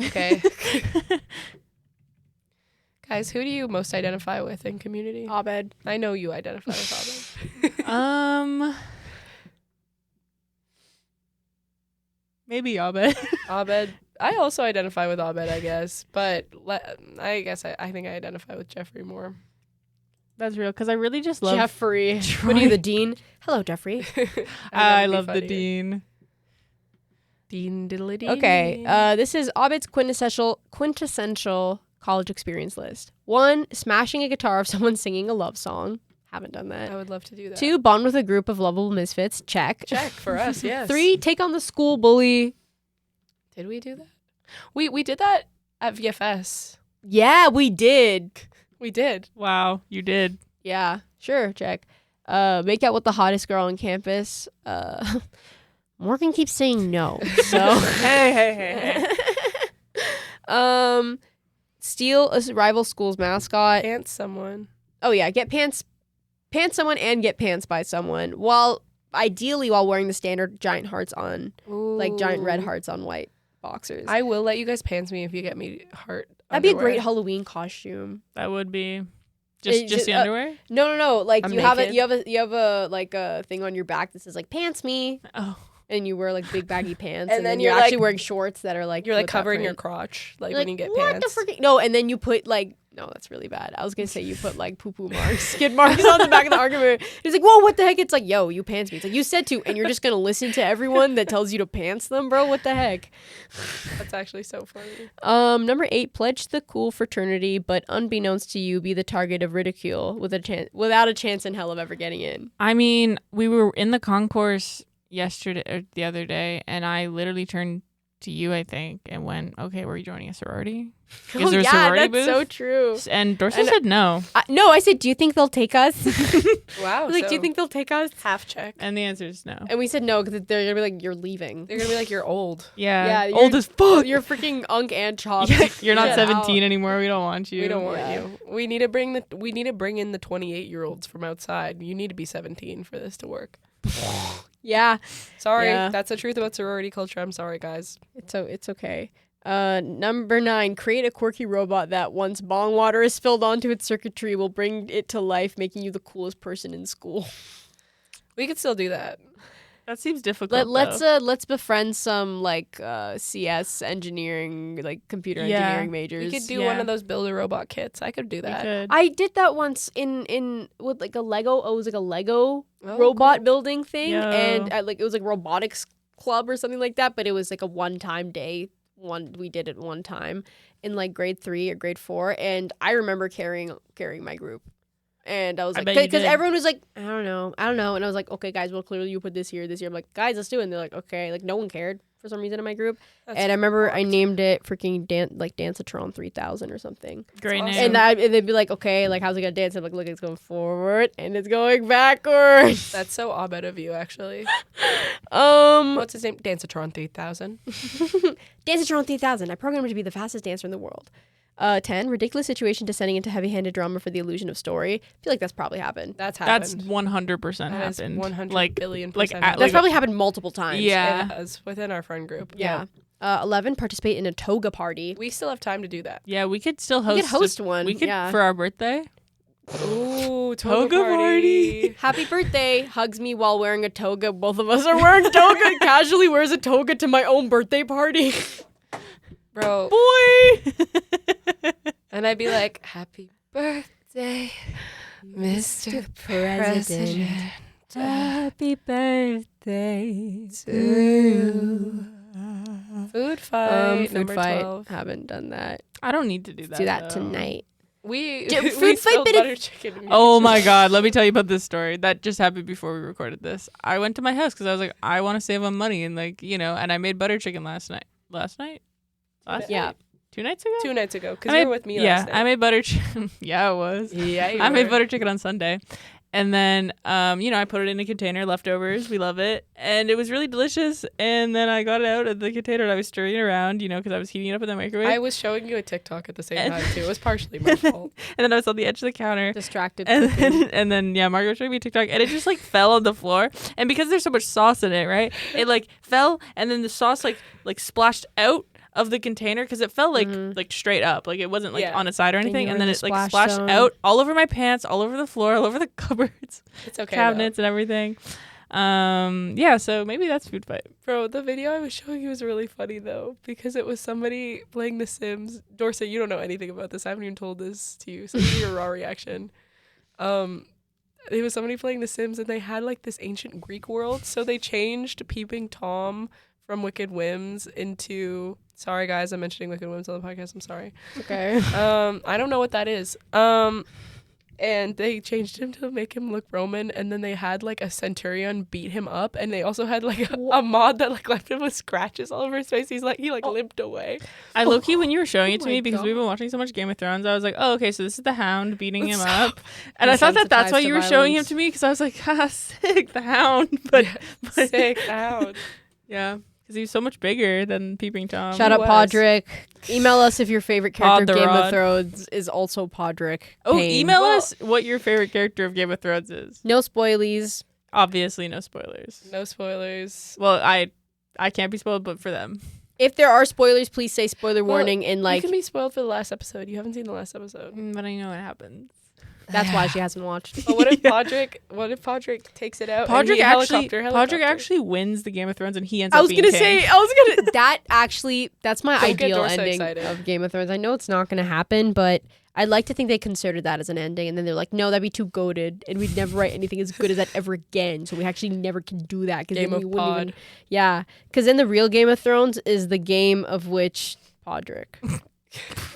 Okay. Guys, who do you most identify with in Community? Abed. I know you identify with Abed. Maybe Abed. Abed. I also identify with Abed, I guess. But I think I identify with Jeffrey more. That's real, because I really just love Jeffrey. What are you, the dean? Hello, Jeffrey. I love the dean. Dean diddly dean. Okay, this is Abed's quintessential college experience list. 1, smashing a guitar of someone singing a love song. Haven't done that. I would love to do that. 2, bond with a group of lovable misfits. Check. Check for us, yes. 3, take on the school bully. Did we do that? We did that at VFS. Yeah, we did. We did. Wow, you did. Yeah, sure, check. Make out with the hottest girl on campus. Morgan keeps saying no, so. Hey. Steal a rival school's mascot. Pants someone. Oh yeah, get pants someone and get pants by someone. Ideally while wearing the standard giant hearts on, like giant red hearts on white boxers. I will let you guys pants me if you get me heart. That'd be a underwear. great Halloween costume. That would be just the underwear. No. Like I'm you have naked. a like a thing on your back that says like pants me. Oh. And you wear like big baggy pants, And then you're you're actually like- wearing shorts that are like You're like with that covering your print. crotch, like You're when you get what pants. the freaking no, and then you put like no, that's really bad. I was gonna say you put like poo poo marks, skid marks on the back of the argument. He's like, whoa, what the heck? It's like, yo, you pants me. It's like you said to, and you're just gonna listen to everyone that tells you to pants them, bro. What the heck? That's actually so funny. Number 8, pledge the cool fraternity, but unbeknownst to you, be the target of ridicule without a chance in hell of ever getting in. I mean, we were in the concourse yesterday or the other day, and I literally turned to you, I think, and went, "Okay, were you joining a sorority? Is there a sorority that's booth?" so true. And Dorothy said no. No, I said, do you think they'll take us? Wow. Like, do you think they'll take us? half check? And the answer is no. And we said no because they're gonna be like, you're leaving. They're gonna be like, you're old. Yeah, Yeah, old as fuck. You're freaking Unk and Chop. You're not Get 17 out. anymore. We don't want you. We don't want Yeah. you. We need to bring in the 28-year-olds from outside. You need to be 17 for this to work. Yeah, Sorry, Yeah. that's the truth about sorority culture. I'm sorry, guys. it's okay. Number 9, create a quirky robot that once bong water is spilled onto its circuitry will bring it to life, making you the coolest person in school. We could still do that. That seems difficult. Let's befriend some like CS engineering, like computer Yeah. engineering We majors. could do Yeah. one of those build a robot kits. I could do We that. could. I did that once in with like a Lego. Oh, it was like a Lego Oh, robot cool. building thing, Yo. and it was like robotics club or something like that. But it was like a one-time day. We did it one time in like grade 3 or grade 4, and I remember carrying my group. And I was like, bet you because did. everyone was like, I don't know. And I was like, okay, guys, well, clearly you put this year. I'm like, guys, let's do it. And they're like, okay. Like, no one cared for some reason in my group. And I remember I named it freaking Dancetron 3000 or something. Great That's name. And they'd be like, okay, like, how's it gonna dance? I'm like, look, it's going forward and it's going backwards. That's so Abed of you, actually. Um, What's his name? Dancetron 3000. Dancetron 3000. I programmed it to be the fastest dancer in the world. 10, ridiculous situation descending into heavy-handed drama for the illusion of story. I feel like that's probably happened. That's happened. That's 100% That has happened. 100 like, billion like, percent at- happened. That's like- probably happened multiple times. Yeah. It has, within our friend group. Yeah. 11, participate in a toga party. We still have time to do that. Yeah, we could still host. We could host one. We could yeah. for our birthday. Ooh, Toga party. Happy birthday. Hugs me while wearing a toga. Both of us are wearing toga. Casually wears a toga to my own birthday party. Bro. Boy. And I'd be like, happy birthday, Mr. President. Happy birthday to you. Food fight. food number fight. 12. Haven't done that. I don't need to do that. Do that though. tonight. We Food we fight, spilled but it- butter chicken. in your Oh kitchen. my God, let me tell you about this story. That just happened before we recorded this. I went to my house because I was like, I want to save on money. And like, and I made butter chicken last night. Last night? Yeah. Night? 2 nights ago? 2 nights ago, because I you made- were with me Yeah, last night. I made butter chicken. Yeah, it was. Yeah, you I made were. butter chicken on Sunday. And then, I put it in a container, leftovers. We love it. And it was really delicious. And then I got it out of the container and I was stirring it around, because I was heating it up in the microwave. I was showing you a TikTok at the same And- time, too. It was partially my fault. And then I was on the edge of the counter. Distracted. And then Margaret showed me TikTok and it just like fell on the floor. And because there's so much sauce in it, right? It like fell and then the sauce like splashed out of the container because it fell like straight up. Like it wasn't like Yeah. on its side or And anything. you And were then in it the like splash splashed zone. out all over my pants, all over the floor, all over the cupboards, It's okay. cabinets and everything. So maybe that's food fight. Bro, the video I was showing you was really funny, though, because it was somebody playing The Sims. Dorset, you don't know anything about this. I haven't even told this to you, so give me your raw reaction. It was somebody playing The Sims, and they had, like, this ancient Greek world, so they changed Peeping Tom from Wicked Whims into... Sorry, guys, I'm mentioning Wicked Whims on the podcast. I'm sorry. Okay. I don't know what that is. And they changed him to make him look Roman, and then they had like a centurion beat him up, and they also had like a mod that like left him with scratches all over his face. He limped away. I low-key, when you were showing it to my me, because God. we've been watching so much Game of Thrones, I was like, oh, okay, so this is the Hound beating him Stop. up. And I thought that's why Desensitized you to were showing him violence. to me, because I was like, sick, the Hound. But Sick out. yeah, because he's so much bigger than Peeping Tom. Shout He out was. Podrick. Email us if your favorite character Pod of the Game of Rod. Thrones is also Podrick. Oh, Payne. email Well- us what your favorite character of Game of Thrones is. No spoilies. Obviously, no spoilers. No spoilers. Well, I can't be spoiled, but for them. If there are spoilers, please say spoiler Well, warning in You like. can be spoiled for the last episode. You haven't seen the last episode. But I know what happens. That's why she hasn't watched. But what if Podrick takes it out? and Podrick he Podrick helicopter. actually wins the Game of Thrones, and he ends I up was being gonna king. say. That actually. That's my Don't get ideal Dorset ending excited. of Game of Thrones. I know it's not gonna happen, but I'd like to think they considered that as an ending, and then they're like, no, that'd be too goated, and we'd never write anything as good as that ever again. So we actually never can do that because Game then of we wouldn't Pod. even. Yeah, because then the real Game of Thrones is the game of which Podrick.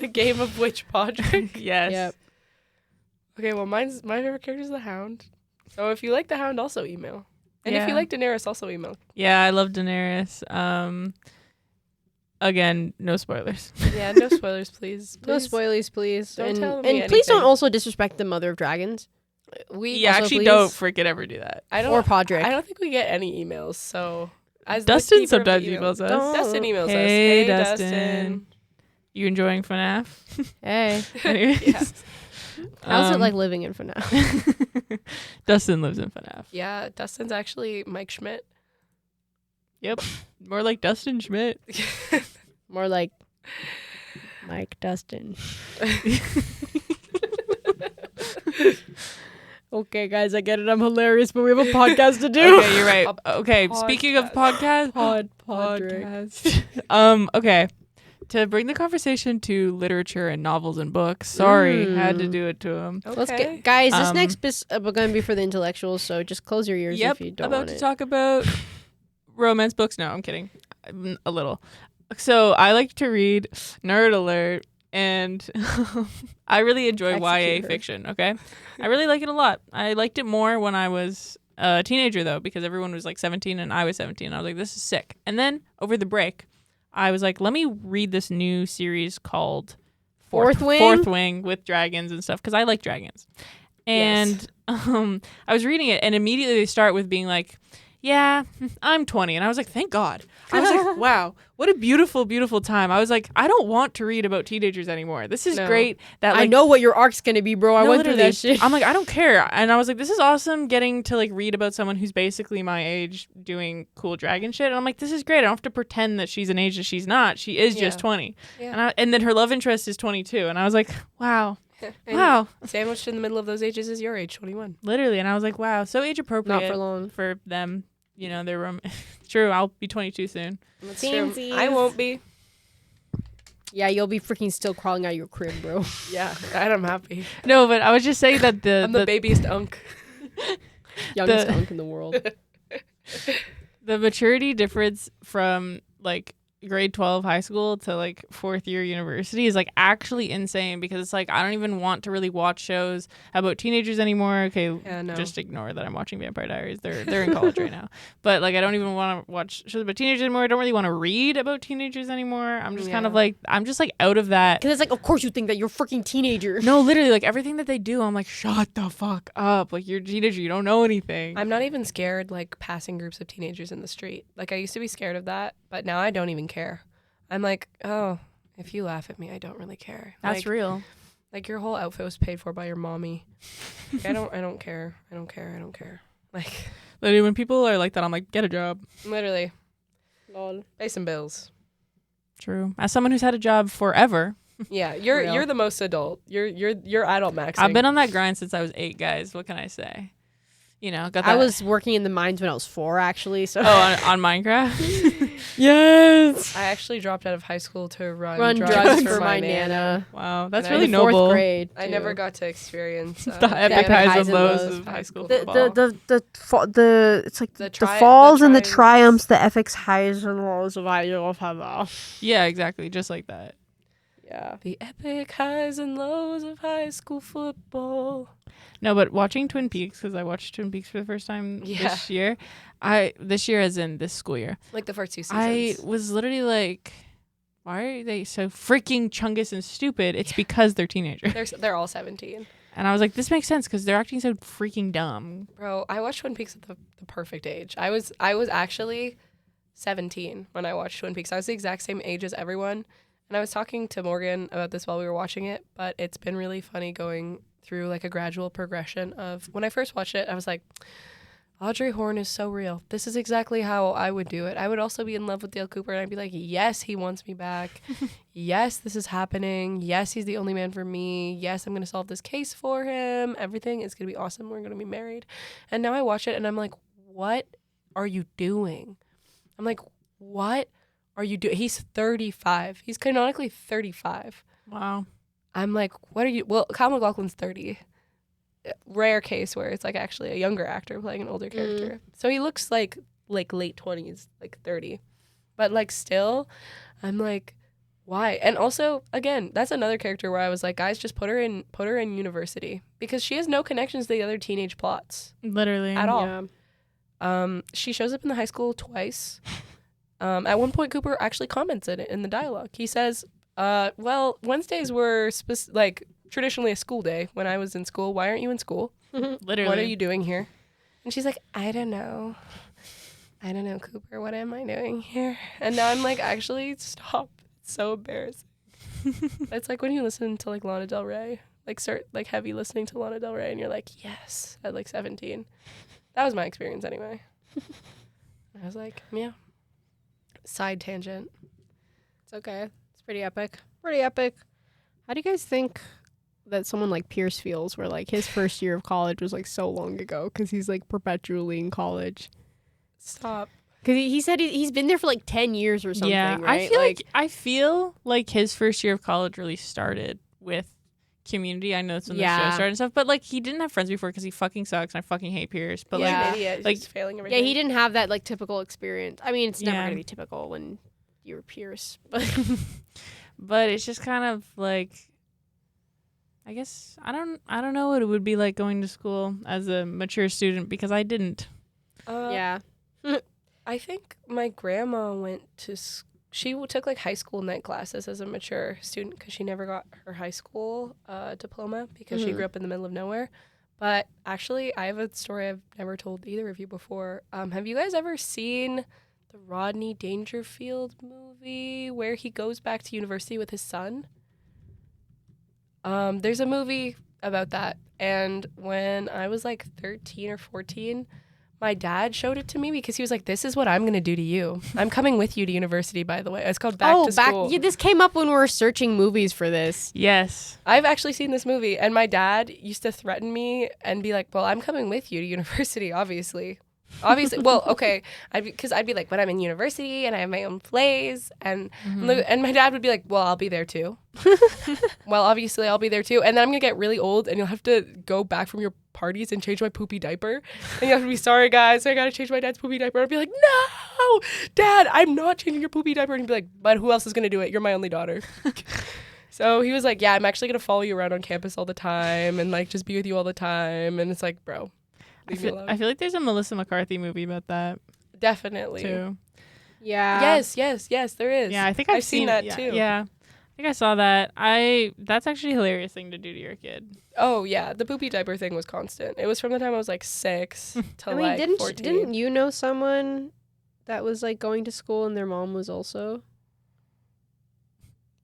The game of which Podrick? Yes. Yep. Okay, well, my favorite character is the Hound. So if you like the Hound, also email. And if Yeah. you like Daenerys, also email. Yeah, I love Daenerys. Again, no spoilers. Yeah, no spoilers, please. No Please. spoilies, please. Don't and tell me and please don't anything. also disrespect the Mother of Dragons Yeah, also, actually, please. don't freaking ever do that. I don't. or Podrick. I don't think we get any emails. So as the Dustin keeper of the sometimes email- emails us. Dustin emails us. Hey, Hey, Dustin. You enjoying FNAF? Hey, Anyways. Yeah. how's it like living in FNAF? Dustin lives in FNAF. Yeah, Dustin's actually Mike Schmidt. Yep. More like Dustin Schmidt. More like Mike Dustin. Okay, guys, I get it. I'm hilarious, but we have a podcast to do. Okay, you're right. A Okay, speaking of podcast, Podrick. podcast. Okay. To bring the conversation to literature and novels and books. Sorry, had to do it to him. Let's Okay. get guys. This Um, next is going to be for the intellectuals, so just close your ears Yep, if you don't about want to it. talk about romance books. No, I'm kidding. A little. So I like to read, nerd alert, and I really enjoy Execute YA her. fiction. Okay, I really like it a lot. I liked it more when I was a teenager though, because everyone was like 17 and I was 17. I was like, this is sick. And then over the break, I was like, let me read this new series called Fourth Wing? Fourth Wing with dragons and stuff, because I like dragons. And I was reading it, and immediately they start with being like, yeah, I'm 20. And I was like, thank God. I was like, wow, what a beautiful, beautiful time. I was like, I don't want to read about teenagers anymore. This is No. great. That like, I know what your arc's gonna be, bro. I no, went through literally, that shit. I'm like, I don't care. And I was like, this is awesome getting to like read about someone who's basically my age doing cool dragon shit. And I'm like, this is great. I don't have to pretend that she's an age that she's not. She is just 20. Yeah. And then her love interest is 22. And I was like, wow. And Wow. Sandwiched in the middle of those ages is your age, 21. Literally. And I was like, wow, so age appropriate. Not for long. For them. You know, they're true. I'll be 22 soon. That's true. true. I won't be. Yeah, you'll be freaking still crawling out of your crib, bro. Yeah, and I'm happy. No, but I was just saying that I'm the babiest unk. Youngest unk in the world. the maturity difference from like grade 12 high school to like fourth year university is like actually insane, because it's like I don't even want to really watch shows about teenagers anymore. Okay, Yeah, no. just ignore that I'm watching Vampire Diaries. They're in college right now. But like I don't even want to watch shows about teenagers anymore. I don't really want to read about teenagers anymore. I'm just kind of like I'm just like out of that. Because it's like, of course you think that you're a freaking teenager. No, literally, like everything that they do, I'm like, shut the fuck up. Like you're a teenager, you don't know anything. I'm not even scared like passing groups of teenagers in the street. Like I used to be scared of that, but now I don't even care. I'm like, oh, if you laugh at me, I don't really care. That's like, real. Like your whole outfit was paid for by your mommy. Like, I don't care. I don't care. Like Literally, when people are like that, I'm like, get a job. literally, Lol. pay some bills. True. As someone who's had a job forever, Yeah, you're Real. you're the most adult. You're adult maxing. I've been on that grind since I was 8, guys. What can I say? You know, got that. I was working in the mines when I was 4, actually. So on Minecraft. Yes. I actually dropped out of high school to run drugs for my nana. Wow, that's And I really In 4th noble. grade. I too. never got to experience The epic highs and lows of high high school school. football. the it's like The the tri- falls the and the triumphs. triumphs, the epics highs and lows of high school. Yeah, exactly, just like that. Yeah. The epic highs and lows of high school football. No, but watching Twin Peaks, because I watched Twin Peaks for the first time this year. This year as in this school year. Like the first 2 I seasons. was literally like, why are they so freaking chungus and stupid? It's because they're teenagers. They're all 17. And I was like, this makes sense because they're acting so freaking dumb. Bro, I watched Twin Peaks at the perfect age. I was actually 17 when I watched Twin Peaks. I was the exact same age as everyone. And I was talking to Morgan about this while we were watching it, but it's been really funny going through like a gradual progression of when I first watched it, I was like, Audrey Horne is so real. This is exactly how I would do it. I would also be in love with Dale Cooper and I'd be like, yes, he wants me back. Yes, this is happening. Yes, he's the only man for me. Yes, I'm going to solve this case for him. Everything is going to be awesome. We're going to be married. And now I watch it and I'm like, what are you doing? I'm like, what are you doing? He's 35. He's canonically 35. Wow. I'm like, what are you? Well, Kyle MacLachlan's 30. Rare case where it's like actually a younger actor playing an older character. So he looks like late 20s, like 30. But like still, I'm like, why? And also, again, that's another character where I was like, guys, just put her in university because she has no connections to the other teenage plots Literally. at all. She shows up in the high school twice. At one point, Cooper actually comments in the dialogue. He says, well, Wednesdays were traditionally a school day when I was in school. Why aren't you in school? Literally. What are you doing here? And she's like, I don't know, Cooper. What am I doing here? And now I'm like, actually, stop. It's so embarrassing. It's like when you listen to like Lana Del Rey, like start like heavy listening to Lana Del Rey, and you're like, yes, at like 17. That was my experience anyway. I was like, yeah. Side tangent. It's okay. It's pretty epic. Pretty epic. How do you guys think that someone like Pierce feels where like his first year of college was like so long ago because he's like perpetually in college? Stop. Because he said he's been there for like 10 years or something, Yeah, right? I feel like his first year of college really started with Community. I know that's when the show started and stuff, but like he didn't have friends before because he fucking sucks and I fucking hate Pierce. But He's like, an idiot. like- He's failing Yeah, everything. he didn't have that like typical experience. I mean, it's never Yeah. going to be typical when you're Pierce. But But it's just kind of like, I guess I don't know what it would be like going to school as a mature student because I didn't. Yeah. I think my grandma went to she took like high school night classes as a mature student because she never got her high school diploma because she grew up in the middle of nowhere. But actually, I have a story I've never told either of you before. Have you guys ever seen the Rodney Dangerfield movie where he goes back to university with his son? There's a movie about that. And when I was like 13 or 14, my dad showed it to me because he was like, this is what I'm going to do to you. I'm coming with you to university, by the way. It's called Back to School. Yeah, this came up when we were searching movies for this. Yes. I've actually seen this movie, and my dad used to threaten me and be like, well, I'm coming with you to university, obviously. Well, okay, because I'd be like, but I'm in university and I have my own plays, and my dad would be like, well, I'll be there too. Well, obviously I'll be there too, and then I'm gonna get really old, and you'll have to go back from your parties and change my poopy diaper, and you have to be sorry, guys, I gotta change my dad's poopy diaper. I'd be like, no, Dad, I'm not changing your poopy diaper, and he'd be like, but who else is gonna do it? You're my only daughter. So he was like, yeah, I'm actually gonna follow you around on campus all the time and like just be with you all the time, and it's like, bro. I feel like there's a Melissa McCarthy movie about that. Definitely. Too. Yeah. Yes, there is. Yeah, I think I've seen that yeah, too. Yeah. I think I saw that. That's actually a hilarious thing to do to your kid. Oh, yeah. The poopy diaper thing was constant. It was from the time I was like 6 to like 14. Didn't you know someone that was like going to school and their mom was also?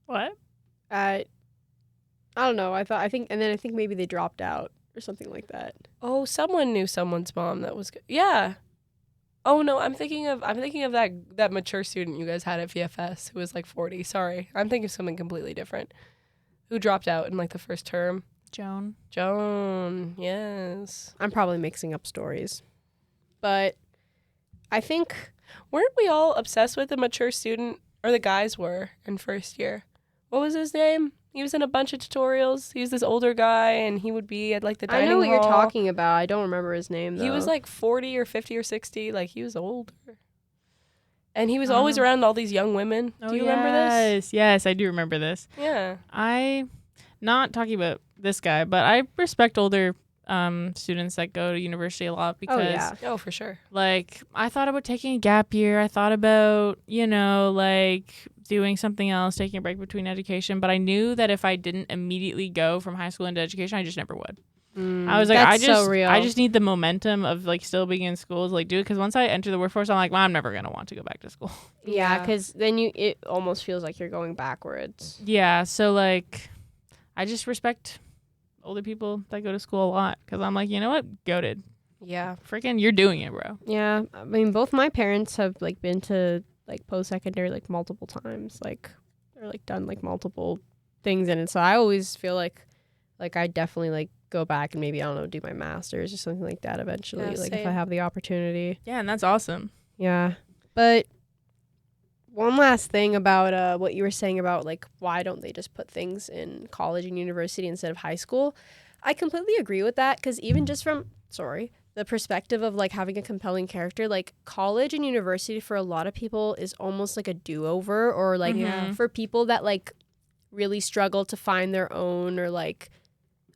What? I don't know. I think maybe they dropped out or something like that. Oh, someone knew someone's mom that was yeah. Oh no, I'm thinking of that mature student you guys had at VFS who was like 40. Sorry. I'm thinking of something completely different. Who dropped out in like the first term. Joan, yes. I'm probably mixing up stories. But I think weren't we all obsessed with the mature student, or the guys were in first year? What was his name? He was in a bunch of tutorials. He was this older guy, and he would be at like the dining hall. I know what you're talking about. I don't remember his name, though. He was like 40 or 50 or 60. Like, he was older. And he was always around all these young women. Do you remember this? Yes, I do remember this. Yeah. Not talking about this guy, but I respect older students that go to university a lot because Oh, for sure. like I thought about taking a gap year. I thought about, like doing something else, taking a break between education, but I knew that if I didn't immediately go from high school into education, I just never would. I was like, I just need the momentum of like still being in school to like do it, because once I enter the workforce, I'm like, well, I'm never gonna want to go back to school. Yeah, because then it almost feels like you're going backwards. Yeah, so like I just respect older people that go to school a lot, because I'm like, you know what, goated. Yeah. Freaking, you're doing it, bro. Yeah, I mean, both my parents have like been to like post-secondary like multiple times, like or like done like multiple things in it. So I always feel like I definitely like go back and maybe, I don't know, do my master's or something like that eventually, Yeah, like same. if I have the opportunity. Yeah, and that's awesome. Yeah. But one last thing about what you were saying about like why don't they just put things in college and university instead of high school? I completely agree with that, because even just from the perspective of like having a compelling character, like college and university for a lot of people is almost like a do-over, or like for people that like really struggle to find their own or like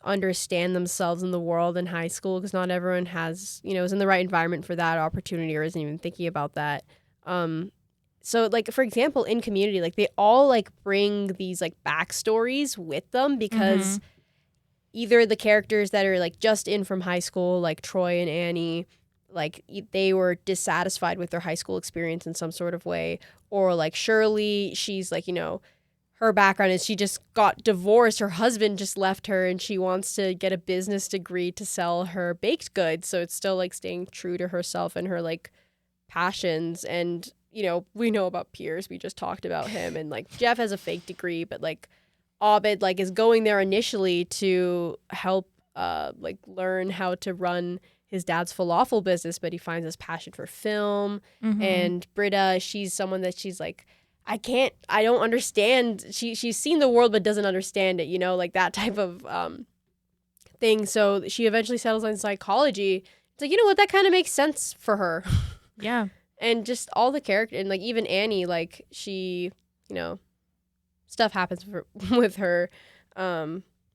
understand themselves in the world in high school, because not everyone has, is in the right environment for that opportunity or isn't even thinking about that. So like, for example, in Community, like they all like bring these like backstories with them, because either the characters that are like just in from high school, like Troy and Annie, like they were dissatisfied with their high school experience in some sort of way, or like Shirley, she's like, her background is she just got divorced. Her husband just left her and she wants to get a business degree to sell her baked goods. So it's still like staying true to herself and her like passions. And, we know about Piers. We just talked about him. And like Jeff has a fake degree, but like Abed like is going there initially to help like learn how to run his dad's falafel business, but he finds his passion for film. And Britta, she's someone that she's like, I don't understand. She's seen the world but doesn't understand it, like that type of thing. So she eventually settles on psychology. It's like, you know what, that kind of makes sense for her. Yeah. And just all the character, and like even Annie, like she, stuff happens with her.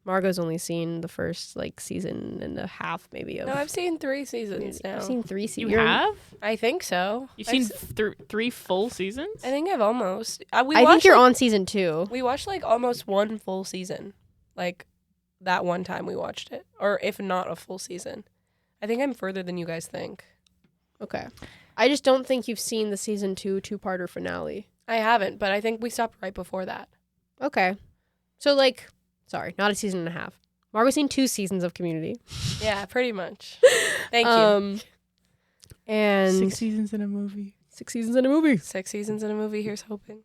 Margot's only seen the first like season and a half, maybe. Of No, I've seen 3 seasons now. I've seen 3 You seasons. have? I think so. You've I've seen 3 full seasons? I think I've almost. I think you're on season 2. We watched like almost 1 full season. Like that one time we watched it. Or if not a full season. I think I'm further than you guys think. Okay. I just don't think you've seen the season 2 two-parter finale. I haven't, but I think we stopped right before that. Okay. So like, sorry, not a season and a half. Margot's seen 2 seasons of Community. Yeah, pretty much. Thank you. And 6 seasons in a movie. 6 seasons in a movie. 6 seasons in a movie, here's hoping.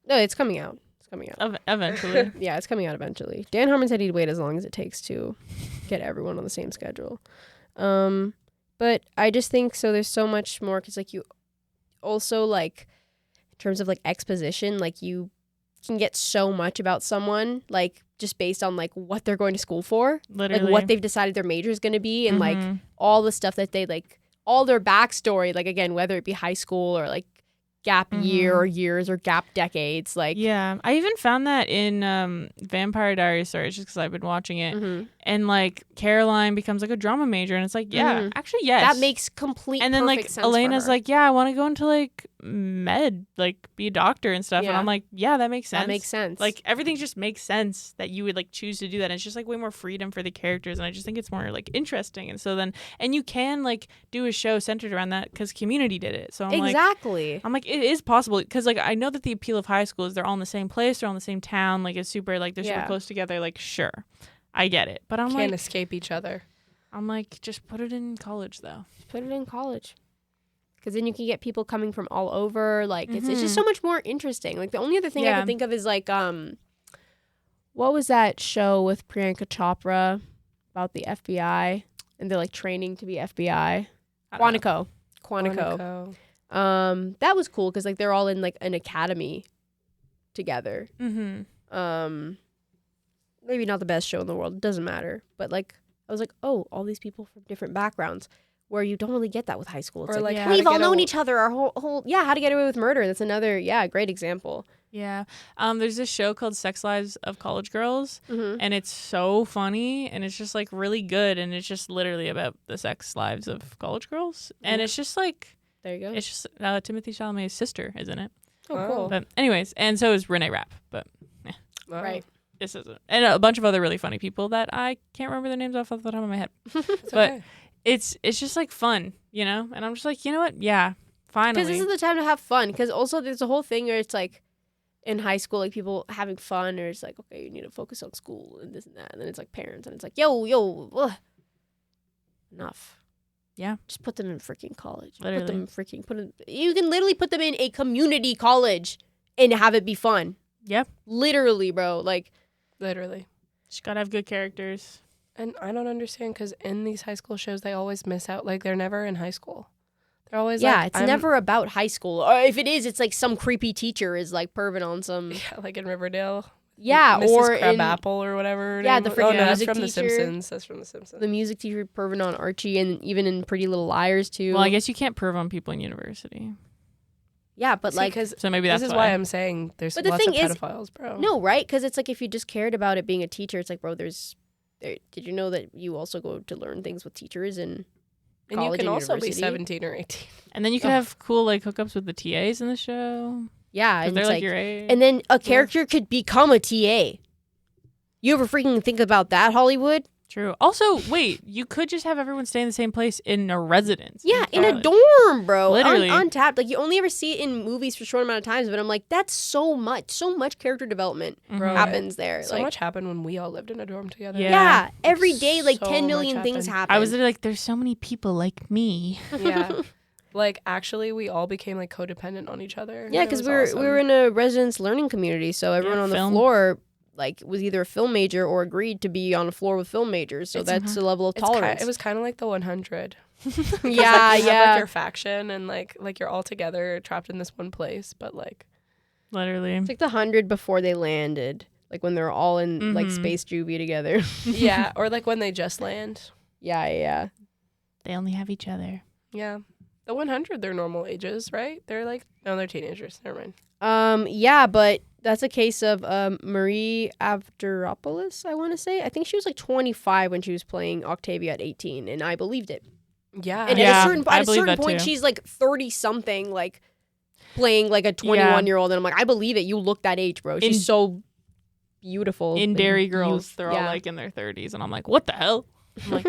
No, it's coming out. It's coming out. Eventually. Yeah, it's coming out eventually. Dan Harmon said he'd wait as long as it takes to get everyone on the same schedule. But I just think so there's so much more because like you also like in terms of like exposition, like you can get so much about someone like just based on like what they're going to school for, Literally. like what they've decided their major is going to be, and like Mhm. all the stuff that they like, all their backstory, like again, whether it be high school or like gap year or years or gap decades, like Yeah, I even found that in Vampire Diaries stories just because I've been watching it, mhm. and like Caroline becomes like a drama major, and it's like, yeah, Mhm. actually, yes, that makes complete. And then like perfect sense for Elena's her. like, yeah, I want to go into like med, like be a doctor and stuff, Yeah. and I'm like, yeah, that makes sense. that makes sense. Like everything just makes sense that you would like choose to do that. And it's just like way more freedom for the characters, and I just think it's more like interesting. And so then, and you can like do a show centered around that because Community did it. So I'm exactly. like, it is possible because like I know that the appeal of high school is they're all in the same place, they're all in the same town, like it's super like they're super Yeah. close together. Like sure, I get it, but I'm Can't like, escape each other. just put it in college though. Put it in college. Because then you can get people coming from all over. Like, it's just so much more interesting. Like, the only other thing I Yeah. could think of is, like, what was that show with Priyanka Chopra about the FBI? And they're, like, training to be FBI? Quantico. Quantico. That was cool because, like, they're all in, like, an academy together. Mm-hmm. Maybe not the best show in the world. It doesn't matter. But, like, I was like, oh, all these people from different backgrounds. Where you don't really get that with high school. It's Or, like, like, How to we've all Get known Away- each other our whole How to Get Away with Murder. That's another, great example. Yeah. There's this show called Sex Lives of College Girls, Mm-hmm. and it's so funny, and it's just like really good, and it's just literally about the sex lives of college girls, and it's just like There you go. it's just Timothy Chalamet's sister, isn't it? Oh, cool. But anyways, and so is Renee Rapp, but Wow. Right. this isn't, and a bunch of other really funny people that I can't remember their names off the top of my head. It's But okay. it's just like fun, you know, and I'm just like, you know what? Yeah, finally. Because this is the time to have fun. Because also there's a whole thing where it's like in high school, like people having fun, or it's like, okay, you need to focus on school and this and that. And then it's like parents, and it's like, yo, ugh. Enough. Yeah. Just put them in freaking college. Literally. Put them in freaking, you can literally put them in a community college and have it be fun. Yep. Literally, bro. Like, Literally. Just gotta have good characters. And I don't understand because in these high school shows, they always miss out. Like, they're never in high school. They're always yeah, like, it's never about high school. Or if it is, it's like some creepy teacher is like perving on some. Yeah, like in Riverdale. Yeah, Mrs. or in Crabapple or whatever. her Yeah, name the was. freaking Oh, no, that's music from The teacher. Simpsons. That's from The Simpsons. the music teacher perving on Archie, and even in Pretty Little Liars too. Well, I guess you can't perv on people in university, Yeah, but like, because so maybe that's this is why I'm saying there's But the lots thing of is- pedophiles, bro. no, right? Because it's like if you just cared about it being a teacher, it's like, bro, did you know that you also go to learn things with teachers and and you college can and also be university? 17 or 18. And then you can have cool like hookups with the TAs in the show. Yeah, 'Cause and they're it's like like, your age. and then a character could become a TA. You ever freaking think about that, Hollywood? True. Also, wait, you could just have everyone stay in the same place in a residence. Yeah, in a college. dorm, bro. Literally. Untapped. Like, you only ever see it in movies for a short amount of times, but I'm like, that's so much character development Bro, happens there. So like, much happened when we all lived in a dorm together. Yeah. yeah, every day, like So 10 much million things happened. happen. I was like, there's so many people like me. Yeah. Like, actually, we all became, like, codependent on each other. Yeah, It because was we awesome. were in a residence learning community, so everyone on the film. floor like was either a film major or agreed to be on a floor with film majors. So that's a level of tolerance. It was kind of like the 100. yeah, Like, you have, yeah. like, your faction, and, like you're all together, trapped in this one place, but, like... Literally. It's like the 100 before they landed, like when they're all in like Mhm. space juvie together. Yeah, or, like, when they just land. yeah. They only have each other. Yeah. The 100, they're normal ages, right? They're, like... No, they're teenagers. Never mind. Yeah, but That's a case of Marie Avgeropoulos, I want to say. I think she was like 25 when she was playing Octavia at 18, and I believed it. Yeah. And Yeah, at a I believe certain that point, too. she's like 30-something, like playing like a 21-year-old, and I'm like, I believe it. You look that age, bro. She's so beautiful. In and Dairy Girls, youth. they're all like in their 30s, and I'm like, what the hell? I'm like,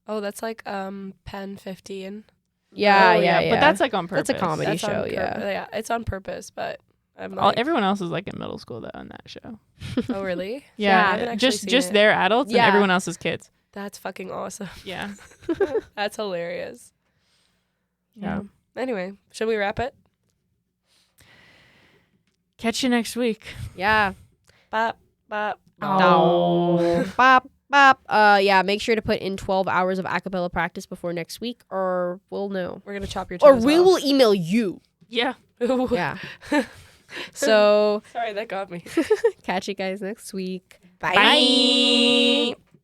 Oh, that's like Pen 15. yeah. But that's like on purpose. That's a comedy That's show, on yeah. it's on purpose, but I'm like, Everyone else is like in middle school though in that show. oh really? I Yeah, haven't actually just seen it. their adults Yeah. and everyone else is kids. That's fucking awesome. Yeah. That's hilarious. Yeah. Anyway, should we wrap it? Catch you next week. Yeah. Bop, bop. Oh. Bop, bop. Yeah, make sure to put in 12 hours of a cappella practice before next week, or we'll know. We're gonna chop your Or toes we off. will email you. Yeah. Yeah. So, Sorry, that got me. catch you guys next week. Bye.